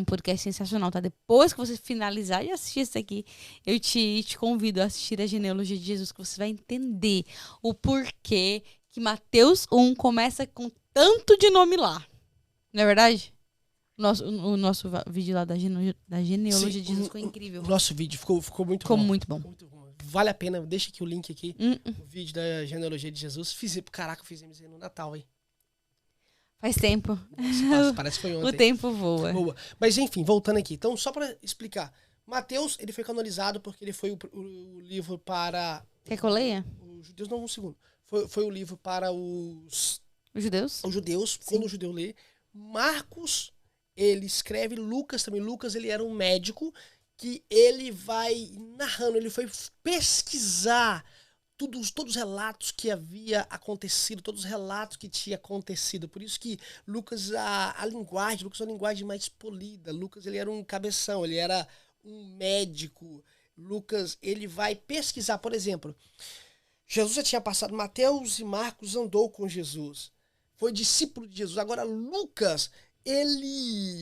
podcast sensacional, tá? Depois que você finalizar e assistir isso aqui, eu te convido a assistir a genealogia de Jesus, que você vai entender o porquê que Mateus 1 começa com tanto de nome lá. Não é verdade? O nosso vídeo lá da genealogia de Jesus ficou incrível. O nosso vídeo ficou muito bom. Ficou muito bom. Vale a pena, deixa aqui o link aqui. O vídeo da genealogia de Jesus. Caraca, fizemos aí no Natal, hein? Faz tempo. Nossa, parece que foi ontem. O tempo voa. Mas enfim, voltando aqui. Então, só pra explicar. Mateus, ele foi canonizado porque ele foi o livro para... Quer que eu leia? Os judeus, não, um segundo. foi o livro para os Os judeus? quando o judeu lê. Marcos, ele escreve. Lucas também. Lucas, ele era um médico que ele vai narrando, ele foi pesquisar todos os relatos que havia acontecido, todos os relatos que tinha acontecido. Por isso que Lucas, a linguagem, Lucas é uma linguagem mais polida. Lucas, ele era um cabeção, ele era um médico. Lucas, ele vai pesquisar, por exemplo, Jesus já tinha passado, Mateus e Marcos andou com Jesus, foi discípulo de Jesus. Agora Lucas,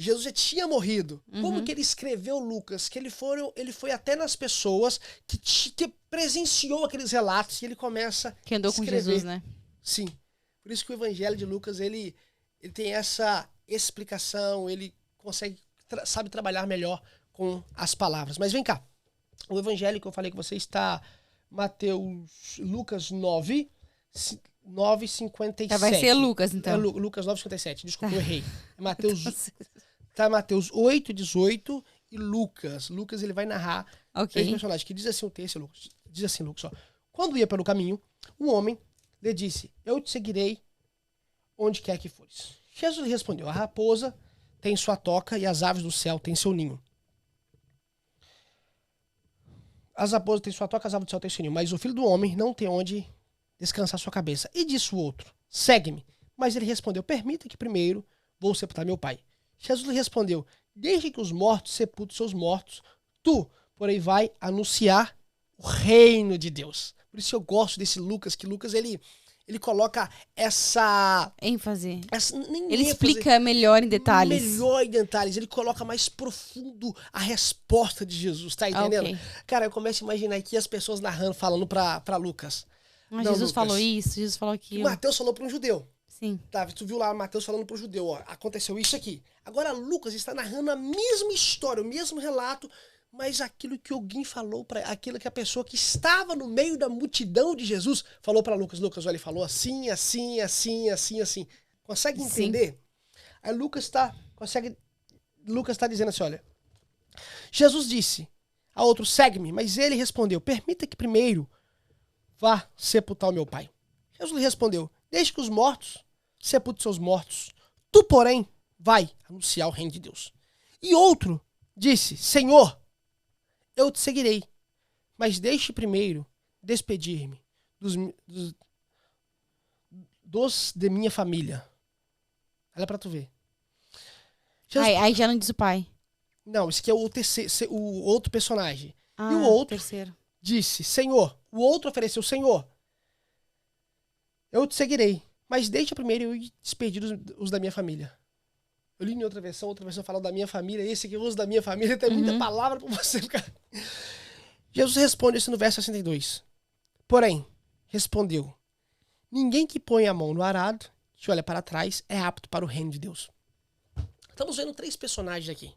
Jesus já tinha morrido. Como que ele escreveu Lucas? Que ele foi até nas pessoas que presenciou aqueles relatos e ele começa Que andou a com escrever. Jesus, né? Sim. Por isso que o evangelho de Lucas, ele tem essa explicação, ele consegue, sabe trabalhar melhor com as palavras. Mas vem cá. O evangelho que eu falei que você está Lucas 9, 9:57. Vai ser Lucas, então. É Lucas 9:57. Desculpa, eu errei. É Mateus 8:18 e Lucas. Lucas, ele vai narrar três personagens. Que diz assim o texto, Lucas. Diz assim, Lucas, ó. Quando ia pelo caminho, um homem lhe disse, eu te seguirei onde quer que fores. Jesus lhe respondeu, a raposa tem sua toca e as aves do céu têm seu ninho. As raposas têm sua toca, as aves do céu têm seu ninho. Mas o filho do homem não tem onde descansar sua cabeça. E disse o outro, segue-me. Mas ele respondeu, permita que primeiro vou sepultar meu pai. Jesus lhe respondeu, deixe que os mortos sepultem seus mortos. Tu, porém, vai anunciar o reino de Deus. Por isso eu gosto desse Lucas, que Lucas, ele coloca essa ênfase. Ele explica melhor em detalhes. Ele coloca mais profundo a resposta de Jesus, tá entendendo? Okay. Cara, eu começo a imaginar aqui as pessoas narrando, falando pra Lucas. Mas Jesus Lucas falou isso, Jesus falou aquilo. Mateus falou para um judeu. Sim. Tá, tu viu lá Mateus falando pro judeu, ó, aconteceu isso aqui. Agora Lucas está narrando a mesma história, o mesmo relato, mas aquilo que alguém falou aquilo que a pessoa que estava no meio da multidão de Jesus falou para Lucas. Lucas, olha, ele falou assim, assim, assim, assim, assim. Consegue entender? Sim. Aí Lucas está dizendo assim, olha, Jesus disse a outro, segue-me, mas ele respondeu, permita que primeiro vá sepultar o meu pai. Jesus lhe respondeu, deixe que os mortos sepultem seus mortos. Tu, porém, vai anunciar o reino de Deus. E outro disse, Senhor, eu te seguirei, mas deixe primeiro despedir-me dos de minha família. Olha pra tu ver. Aí já não diz o pai. Não, esse aqui é o outro personagem. Ah, e o outro terceiro disse, Senhor, o outro ofereceu, Senhor, eu te seguirei, mas deixa primeiro eu despedir os da minha família. Eu li em outra versão fala da minha família, esse aqui eu uso da minha família, tem muita palavra pra você ficar. Jesus responde isso no verso 62. Porém, respondeu, ninguém que põe a mão no arado, que olha para trás, é apto para o reino de Deus. Estamos vendo três personagens aqui.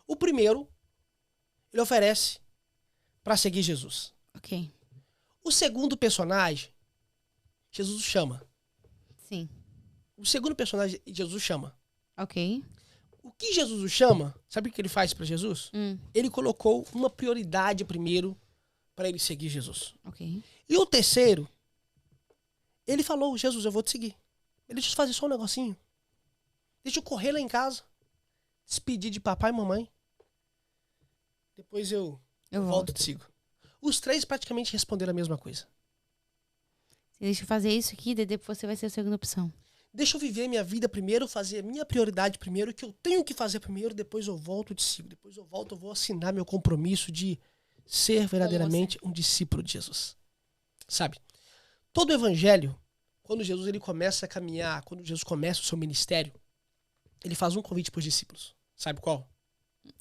O primeiro, ele oferece para seguir Jesus. Ok. O segundo personagem, Jesus o chama. Sim. O segundo personagem, Jesus o chama. Ok. O que Jesus o chama, sabe o que ele faz para Jesus? Ele colocou uma prioridade primeiro para ele seguir Jesus. Ok. E o terceiro, ele falou, Jesus, eu vou te seguir. Deixa eu fazer só um negocinho. Deixa eu correr lá em casa, despedir de papai e mamãe. Depois eu volto e te sigo. Os três praticamente responderam a mesma coisa. Deixa eu fazer isso aqui, depois você vai ser a segunda opção. Deixa eu viver minha vida primeiro, fazer a minha prioridade primeiro, o que eu tenho que fazer primeiro, depois eu volto e te sigo. Depois eu volto, eu vou assinar meu compromisso de ser verdadeiramente um discípulo de Jesus. Sabe? Todo o evangelho, quando Jesus ele começa a caminhar, quando Jesus começa o seu ministério, ele faz um convite para os discípulos. Sabe qual?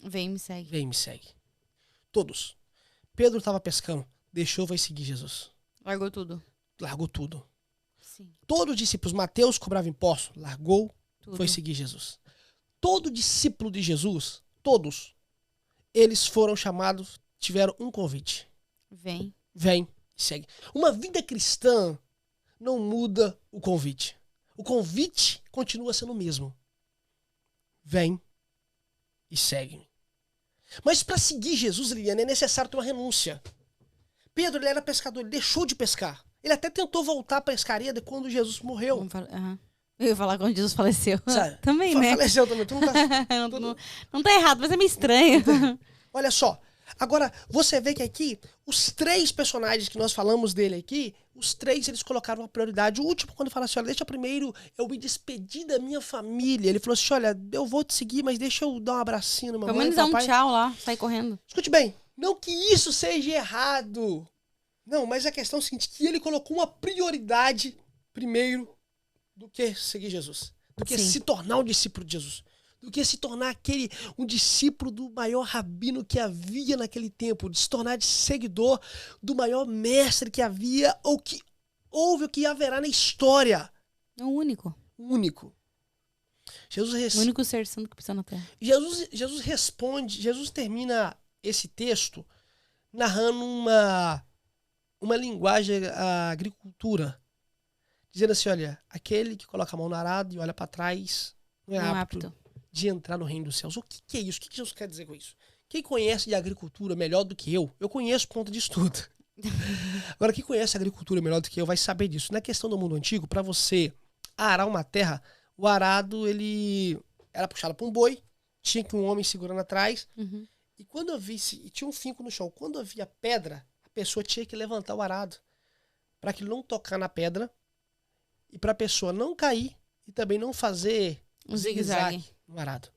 Vem e me segue. Vem e me segue. Todos. Pedro estava pescando, deixou, vai seguir Jesus. Largou tudo. Largou tudo. Sim. Todos os discípulos, Mateus cobrava impostos, largou, tudo. Foi seguir Jesus. Todo discípulo de Jesus, todos, eles foram chamados, tiveram um convite. Vem e segue. Uma vida cristã não muda o convite. O convite continua sendo o mesmo. Vem e segue-me. Mas para seguir Jesus, Liliana, é necessário ter uma renúncia. Pedro, ele era pescador, ele deixou de pescar. Ele até tentou voltar à pescaria de quando Jesus morreu. Aham. Eu ia falar quando Jesus faleceu. Sabe? Também, né? Faleceu também. Tu não tá... Não tá errado, mas é meio estranho. Olha só. Agora, você vê que aqui, os 3 personagens que nós falamos dele aqui, os 3 eles colocaram uma prioridade. O último, quando fala assim, olha, deixa primeiro eu me despedir da minha família. Ele falou assim, olha, eu vou te seguir, mas deixa eu dar um abracinho na mamãe. Pelo menos dá um tchau lá, sai correndo. Escute bem, não que isso seja errado. Não, mas a questão é a seguinte, que ele colocou uma prioridade primeiro do que seguir Jesus. Do que Sim. se tornar um discípulo de Jesus. Do que se tornar um discípulo do maior rabino que havia naquele tempo. De se tornar seguidor do maior mestre que havia ou que houve ou que haverá na história. É o único. O único. O único ser santo que precisa na Terra. Jesus responde, Jesus termina esse texto narrando uma linguagem à agricultura. Dizendo assim, olha, aquele que coloca a mão no arado e olha para trás não é apto de entrar no reino dos céus. O que é isso? O que Jesus quer dizer com isso? Quem conhece de agricultura melhor do que eu conheço por conta disso tudo. Agora, quem conhece a agricultura melhor do que eu vai saber disso. Na questão do mundo antigo, para você arar uma terra, o arado, ele era puxado por um boi, tinha que um homem segurando atrás, e quando eu vi, e tinha um finco no chão, quando havia pedra, a pessoa tinha que levantar o arado, para que ele não tocar na pedra, e para a pessoa não cair, e também não fazer um zigue-zague no arado.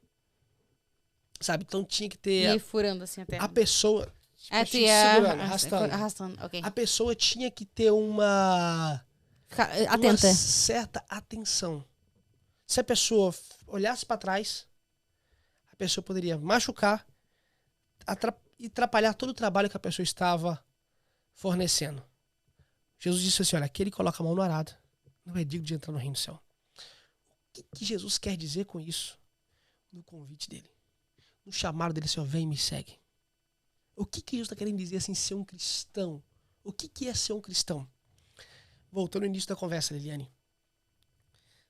Sabe? Então tinha que ter... E aí furando assim a terra. A pessoa... segurando, arrastando. Okay. A pessoa tinha que ter uma certa atenção. Se a pessoa olhasse para trás, a pessoa poderia machucar e atrapalhar todo o trabalho que a pessoa estava fornecendo. Jesus disse assim, olha, aquele que coloca a mão no arado não é digno de entrar no reino do céu. O que Jesus quer dizer com isso? No convite dele. No chamado dele, assim, ó, vem e me segue. O que Jesus está querendo dizer assim, ser um cristão? O que é ser um cristão? Voltando ao início da conversa, Liliane.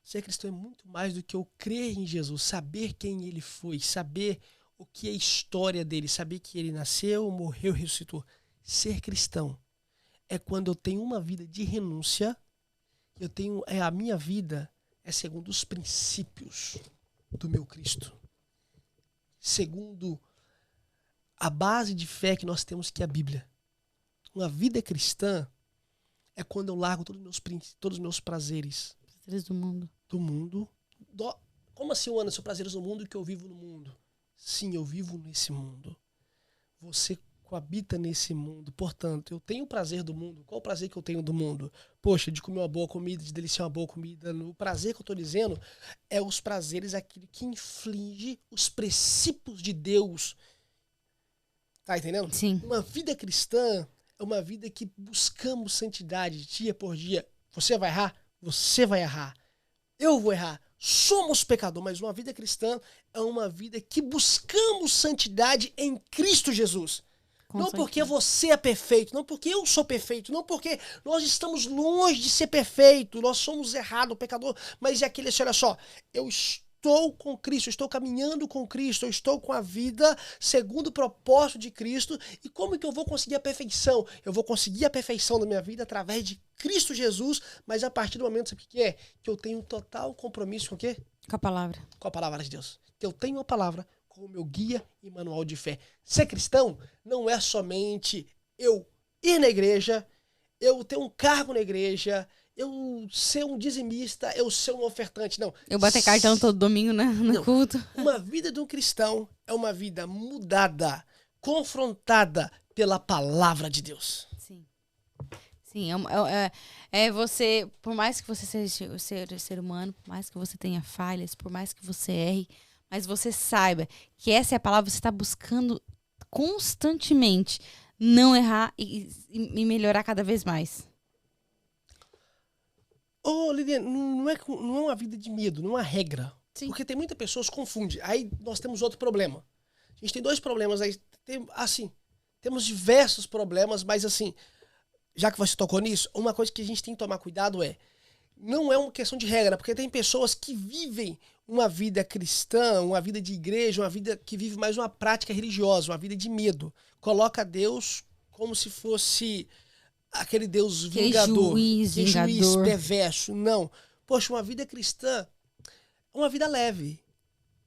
Ser cristão é muito mais do que eu crer em Jesus, saber quem ele foi, saber o que é a história dele, saber que ele nasceu, morreu, ressuscitou. Ser cristão é quando eu tenho uma vida de renúncia, a minha vida é segundo os princípios do meu Cristo. Segundo a base de fé que nós temos, que é a Bíblia. Uma vida cristã é quando eu largo todos os meus prazeres. Prazeres do mundo. Do mundo. Como assim, Ana, são prazeres do mundo que eu vivo no mundo? Sim, eu vivo nesse mundo. Você coabita nesse mundo. Portanto, eu tenho o prazer do mundo. Qual o prazer que eu tenho do mundo? Poxa, de comer uma boa comida, de deliciar uma boa comida. O prazer que eu estou dizendo é os prazeres, aquilo que inflige os princípios de Deus. Tá entendendo? Sim. Uma vida cristã é uma vida que buscamos santidade dia por dia. Você vai errar? Você vai errar. Eu vou errar. Somos pecadores, mas uma vida cristã é uma vida que buscamos santidade em Cristo Jesus. Não porque você é perfeito, não porque eu sou perfeito, não porque nós estamos longe de ser perfeito, nós somos errados, pecador, mas é aquele assim, olha só, eu estou com Cristo, eu estou caminhando com Cristo, eu estou com a vida segundo o propósito de Cristo, e como que eu vou conseguir a perfeição? Eu vou conseguir a perfeição da minha vida através de Cristo Jesus, mas a partir do momento, sabe o que é? Que eu tenho um total compromisso com o quê? Com a palavra. Com a palavra de Deus. Que eu tenho a palavra como meu guia e manual de fé. Ser cristão não é somente eu ir na igreja, eu ter um cargo na igreja, eu ser um dizimista, eu ser um ofertante, não. Eu bater cartão todo domingo, né, no culto. Uma vida de um cristão é uma vida mudada, confrontada pela palavra de Deus. Sim. Sim, é você, por mais que você seja ser humano, por mais que você tenha falhas, por mais que você erre, mas você saiba que essa é a palavra que você está buscando constantemente não errar e melhorar cada vez mais. Liliane, não é uma vida de medo, não é uma regra. Sim. Porque tem muitas pessoas que confundem. Aí nós temos outro problema. A gente tem 2 problemas aí. Temos diversos problemas, mas assim, já que você tocou nisso, uma coisa que a gente tem que tomar cuidado não é uma questão de regra, porque tem pessoas que vivem uma vida cristã, uma vida de igreja, uma vida que vive mais uma prática religiosa, uma vida de medo. Coloca Deus como se fosse aquele Deus Aquele vingador, juiz, aquele juiz vingador. perverso. Não. Poxa, uma vida cristã é uma vida leve,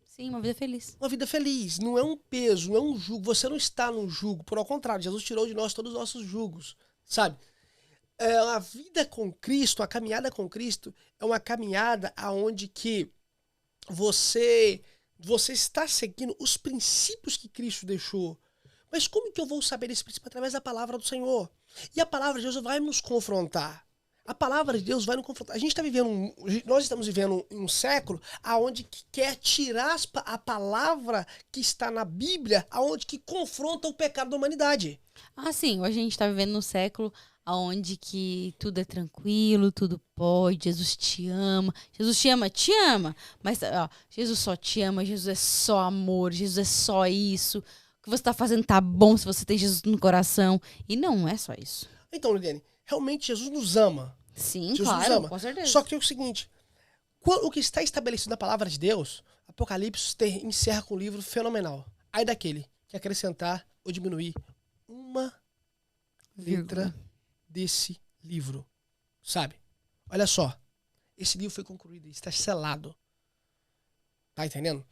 Sim, uma vida feliz. uma vida feliz. Não é um peso, não é um jugo. Você não está num jugo. Por ao contrário, Jesus tirou de nós todos os nossos jugos, sabe? A vida com Cristo, a caminhada com Cristo, é uma caminhada aonde que você está seguindo os princípios que Cristo deixou. Mas como que eu vou saber esse princípio? Através da palavra do Senhor. E a palavra de Deus vai nos confrontar. A palavra de Deus vai nos confrontar. Nós estamos vivendo um século aonde que quer tirar a palavra que está na Bíblia, aonde que confronta o pecado da humanidade. Ah, sim, hoje a gente tá vivendo num século onde que tudo é tranquilo, tudo pode, Jesus te ama. Jesus te ama. Mas, ó, Jesus só te ama, Jesus é só amor, Jesus é só isso. O que você tá fazendo tá bom se você tem Jesus no coração. E não é só isso. Então, Lidiane, realmente Jesus nos ama. Sim, Jesus nos claro, ama. com certeza. Só que é o seguinte, o que está estabelecido na palavra de Deus, Apocalipse encerra com um livro fenomenal. Aí daquele que acrescentar ou diminuir uma letra desse livro, sabe? Olha só, esse livro foi concluído, está selado. Tá entendendo?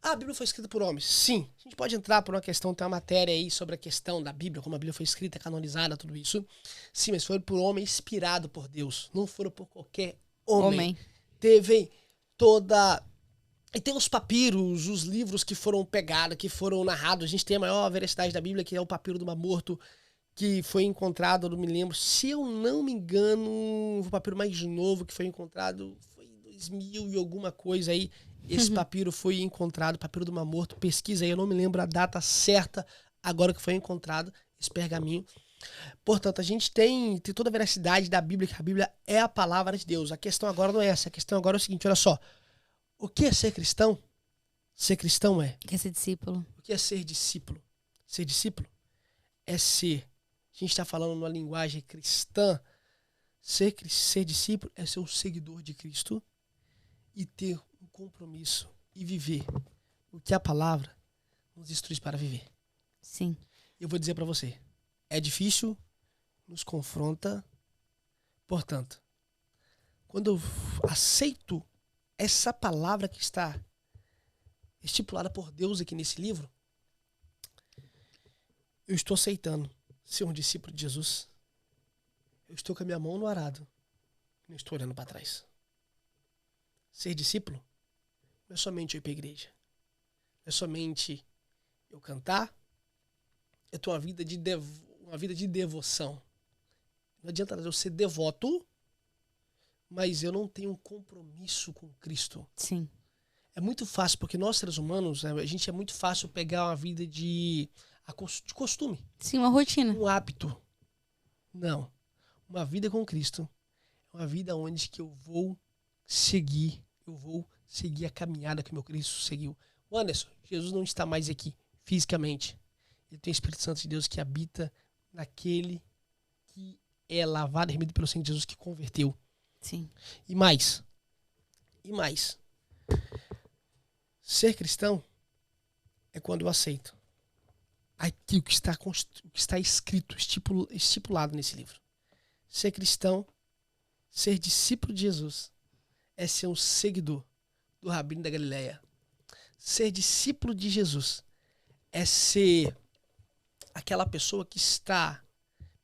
A Bíblia foi escrita por homens. Sim, a gente pode entrar por uma questão, tem uma matéria aí sobre a questão da Bíblia, como a Bíblia foi escrita, canonizada, tudo isso. Sim, mas foi por homem inspirado por Deus. Não foram por qualquer homem. Teve toda... E tem os papiros, os livros que foram pegados, que foram narrados. A gente tem a maior veracidade da Bíblia, que é o papiro do Mar Morto, que foi encontrado, eu não me lembro. Se eu não me engano, o papiro mais novo que foi encontrado foi em 2000 e alguma coisa aí. Esse papiro foi encontrado, papiro do Mar Morto. Pesquisa aí, eu não me lembro a data certa agora que foi encontrado esse pergaminho. Portanto, a gente tem toda a veracidade da Bíblia, que a Bíblia é a palavra de Deus. A questão agora não é essa. A questão agora é o seguinte, olha só. O que é ser cristão? Ser cristão é... Quer ser discípulo. O que é ser discípulo? Ser discípulo é ser... A gente está falando numa linguagem cristã. Ser discípulo é ser um seguidor de Cristo e ter um compromisso e viver o que a palavra nos instrui para viver. Sim. Eu vou dizer para você, é difícil, nos confronta. Portanto, quando eu aceito essa palavra que está estipulada por Deus aqui nesse livro, eu estou aceitando ser um discípulo de Jesus. Eu estou com a minha mão no arado, não estou olhando para trás. Ser discípulo não é somente eu ir para a igreja. Não é somente eu cantar. Eu tenho uma vida de devoção. Não adianta eu ser devoto, mas eu não tenho um compromisso com Cristo. Sim. É muito fácil, porque nós seres humanos, a gente é muito fácil pegar uma vida de costume. Sim, uma rotina. Um hábito. Não. Uma vida com Cristo é uma vida onde que eu vou seguir a caminhada que o meu Cristo seguiu. O Anderson, Jesus não está mais aqui fisicamente. Ele tem o Espírito Santo de Deus que habita naquele que é lavado e remido pelo sangue de Jesus, que converteu. Sim. E mais. Ser cristão é quando eu aceito aquilo que está escrito, estipulado nesse livro. Ser cristão, ser discípulo de Jesus, é ser um seguidor do Rabino da Galileia. Ser discípulo de Jesus é ser aquela pessoa que está,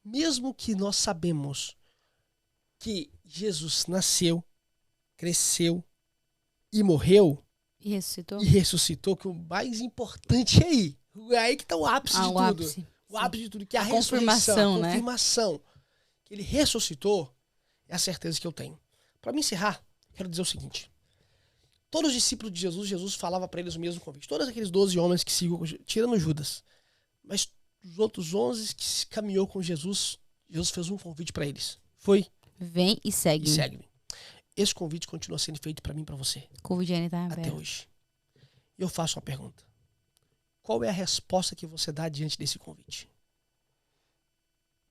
mesmo que nós sabemos que Jesus nasceu, cresceu e morreu E ressuscitou? e ressuscitou, que o mais importante é aí. É aí que está o ápice de tudo. Ápice. O ápice de tudo, que é a confirmação, ressurreição, a né? confirmação. Que ele ressuscitou, é a certeza que eu tenho. Para me encerrar, quero dizer o seguinte. Todos os discípulos de Jesus, Jesus falava para eles o mesmo convite. Todos aqueles 12 homens que seguiam, tirando Judas. Mas os outros 11 que caminhou com Jesus, Jesus fez um convite para eles. Foi: Vem e segue. segue-me. Esse convite continua sendo feito para mim e para você. O convite ainda tá Até aberto. hoje. E eu faço uma pergunta. Qual é a resposta que você dá diante desse convite?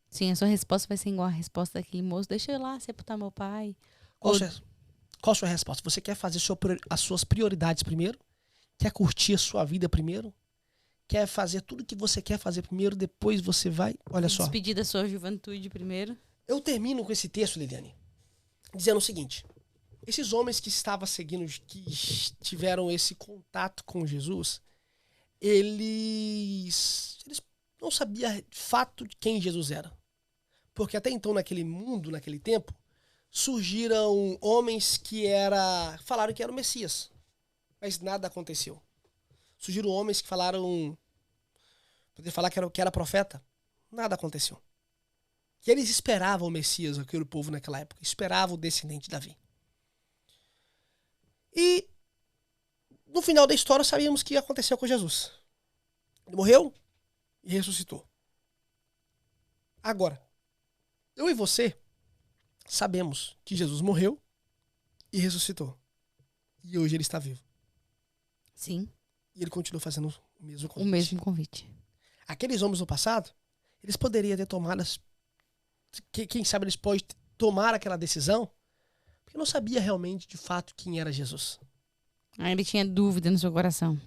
Sim, a sua resposta vai ser igual a resposta daquele moço. Deixa eu ir lá sepultar meu pai. Qual a sua resposta? Você quer fazer as suas prioridades primeiro? Quer curtir a sua vida primeiro? quer fazer tudo que você quer fazer primeiro, depois você vai... Olha só. Despedir da sua juventude primeiro. Eu termino com esse texto, Liliane, dizendo o seguinte. Esses homens que estavam seguindo, que tiveram esse contato com Jesus, eles não sabiam de fato de quem Jesus era. Porque até então, naquele mundo, naquele tempo, surgiram homens que falaram que era o Messias. Mas nada aconteceu. Surgiram homens que falaram... Poder falar que era profeta. Nada aconteceu. Que eles esperavam o Messias, aquele povo naquela época. Esperavam o descendente de Davi. E no final da história sabíamos o que aconteceu com Jesus. Ele morreu e ressuscitou. Agora, eu e você sabemos que Jesus morreu e ressuscitou. E hoje ele está vivo. Sim. E ele continua fazendo o mesmo convite. O mesmo convite. Aqueles homens do passado, eles poderiam ter tomado... Quem sabe eles podem tomar aquela decisão, porque não sabia realmente, de fato, quem era Jesus. Ele tinha dúvida no seu coração.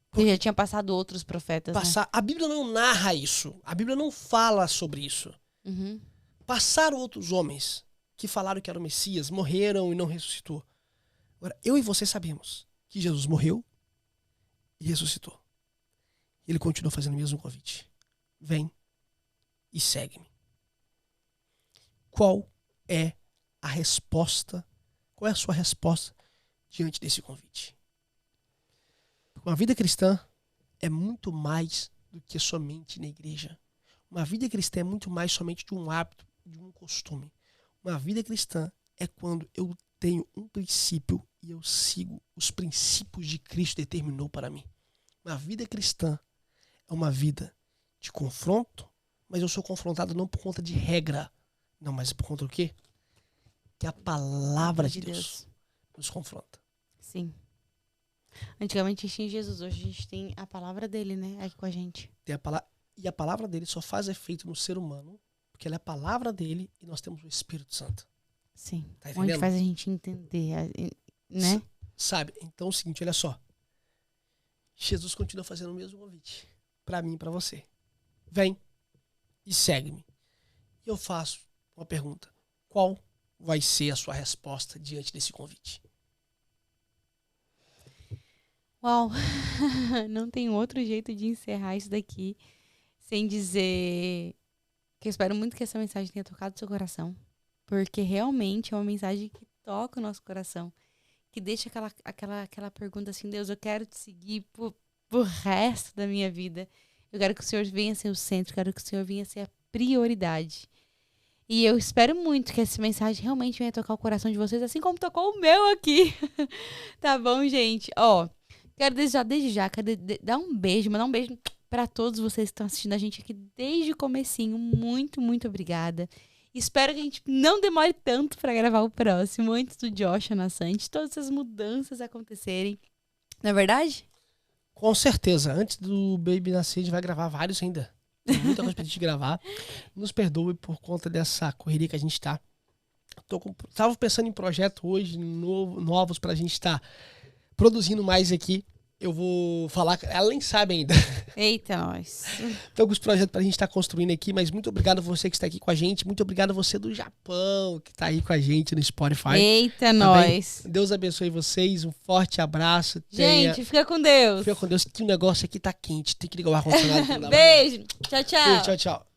Porque já tinha passado outros profetas, né? A Bíblia não narra isso. A Bíblia não fala sobre isso. Uhum. Passaram outros homens que falaram que era o Messias, morreram e não ressuscitou. Agora, eu e você sabemos que Jesus morreu e ressuscitou. Ele continua fazendo o mesmo convite. Vem e segue-me. Qual é a resposta? Qual é a sua resposta diante desse convite? Uma vida cristã é muito mais do que somente na igreja. Uma vida cristã é muito mais somente de um hábito, de um costume. Uma vida cristã é quando eu tenho um princípio e eu sigo os princípios de Cristo determinou para mim. Uma vida cristã é uma vida de confronto, mas eu sou confrontado não por conta de regra. Não, mas por conta do quê? Que a palavra de Deus nos confronta. Sim. Antigamente a gente tinha Jesus, hoje a gente tem a palavra dele, né? Aqui com a gente. E a palavra dele só faz efeito no ser humano, porque ela é a palavra dele e nós temos o Espírito Santo. Sim. Tá onde faz a gente entender, né? Sabe? Então é o seguinte, olha só. Jesus continua fazendo o mesmo convite. Pra mim e pra você. Vem e segue-me. E eu faço uma pergunta. Qual vai ser a sua resposta diante desse convite? Uau! Não tem outro jeito de encerrar isso daqui sem dizer que eu espero muito que essa mensagem tenha tocado o seu coração. Porque realmente é uma mensagem que toca o nosso coração. Que deixa aquela pergunta assim, Deus, eu quero te seguir pro resto da minha vida. Eu quero que o Senhor venha ser o centro, eu quero que o Senhor venha ser a prioridade. E eu espero muito que essa mensagem realmente venha tocar o coração de vocês, assim como tocou o meu aqui. Tá bom, gente? Ó, quero desejar desde já, quero dar um beijo, mandar um beijo pra todos vocês que estão assistindo a gente aqui desde o comecinho. Muito, muito obrigada. Espero que a gente não demore tanto pra gravar o próximo, antes do Joshua nascer, antes de todas essas mudanças acontecerem. Não é verdade? Com certeza. Antes do Baby nascer, a gente vai gravar vários ainda. Tem muita coisa pra gente gravar. Nos perdoe por conta dessa correria que a gente tá. Tava pensando em projeto hoje, novos pra gente estar produzindo mais aqui. Eu vou falar, ela nem sabe ainda. Eita, nós. Tem alguns projetos pra gente estar construindo aqui, mas muito obrigado a você que está aqui com a gente. Muito obrigado a você do Japão, que tá aí com a gente no Spotify. Eita, tá nós. Bem? Deus abençoe vocês, um forte abraço. Gente, fica com Deus. Fica com Deus, que o negócio aqui tá quente. Tem que ligar o ar-condicionado. Beijo. Tchau, tchau. Beijo, tchau, tchau.